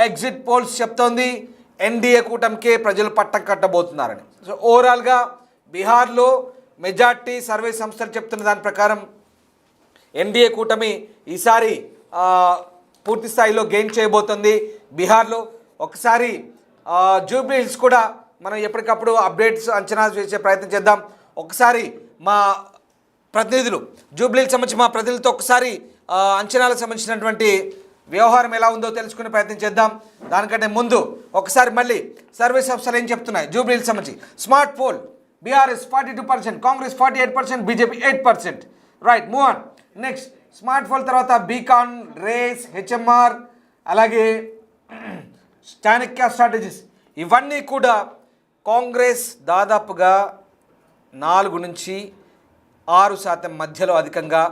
ఎగ్జిట్ పోల్స్ చెప్తోంది ఎన్డీఏ కూటమికే ప్రజలు పట్టం కట్టబోతున్నారని. సో ఓవరాల్గా బీహార్లో మెజార్టీ సర్వే సంస్థలు చెప్తున్న దాని ప్రకారం ఎన్డీఏ కూటమి ఈసారి పూర్తి స్థాయిలో గెయిన్ చేయబోతుంది బీహార్లో. ఒకసారి జూబ్లీ హిల్స్ కూడా మనం ఎప్పటికప్పుడు అప్డేట్స్ అంచనా వేసే ప్రయత్నం చేద్దాం. ఒకసారి మా ప్రతినిధులు జూబ్లీకి సంబంధించి మా ప్రతినిధులతో ఒకసారి అంచనాలకు సంబంధించినటువంటి వ్యవహారం ఎలా ఉందో తెలుసుకునే ప్రయత్నం చేద్దాం. దానికంటే ముందు ఒకసారి మళ్ళీ సర్వే సంస్థలు ఏం చెప్తున్నాయి జూబ్లీకి సంబంధించి. Smart pole BRS 42%, Congress 48%, BJP 8%. Right, move on. Next smart pole తర్వాత బీకాన్, రేస్, హెచ్ఎంఆర్, అలాగే చాణక్య స్ట్రాటజీస్, ఇవన్నీ కూడా కాంగ్రెస్ దాదాపుగా 4 నుంచి 6% మధ్యలో అధికంగా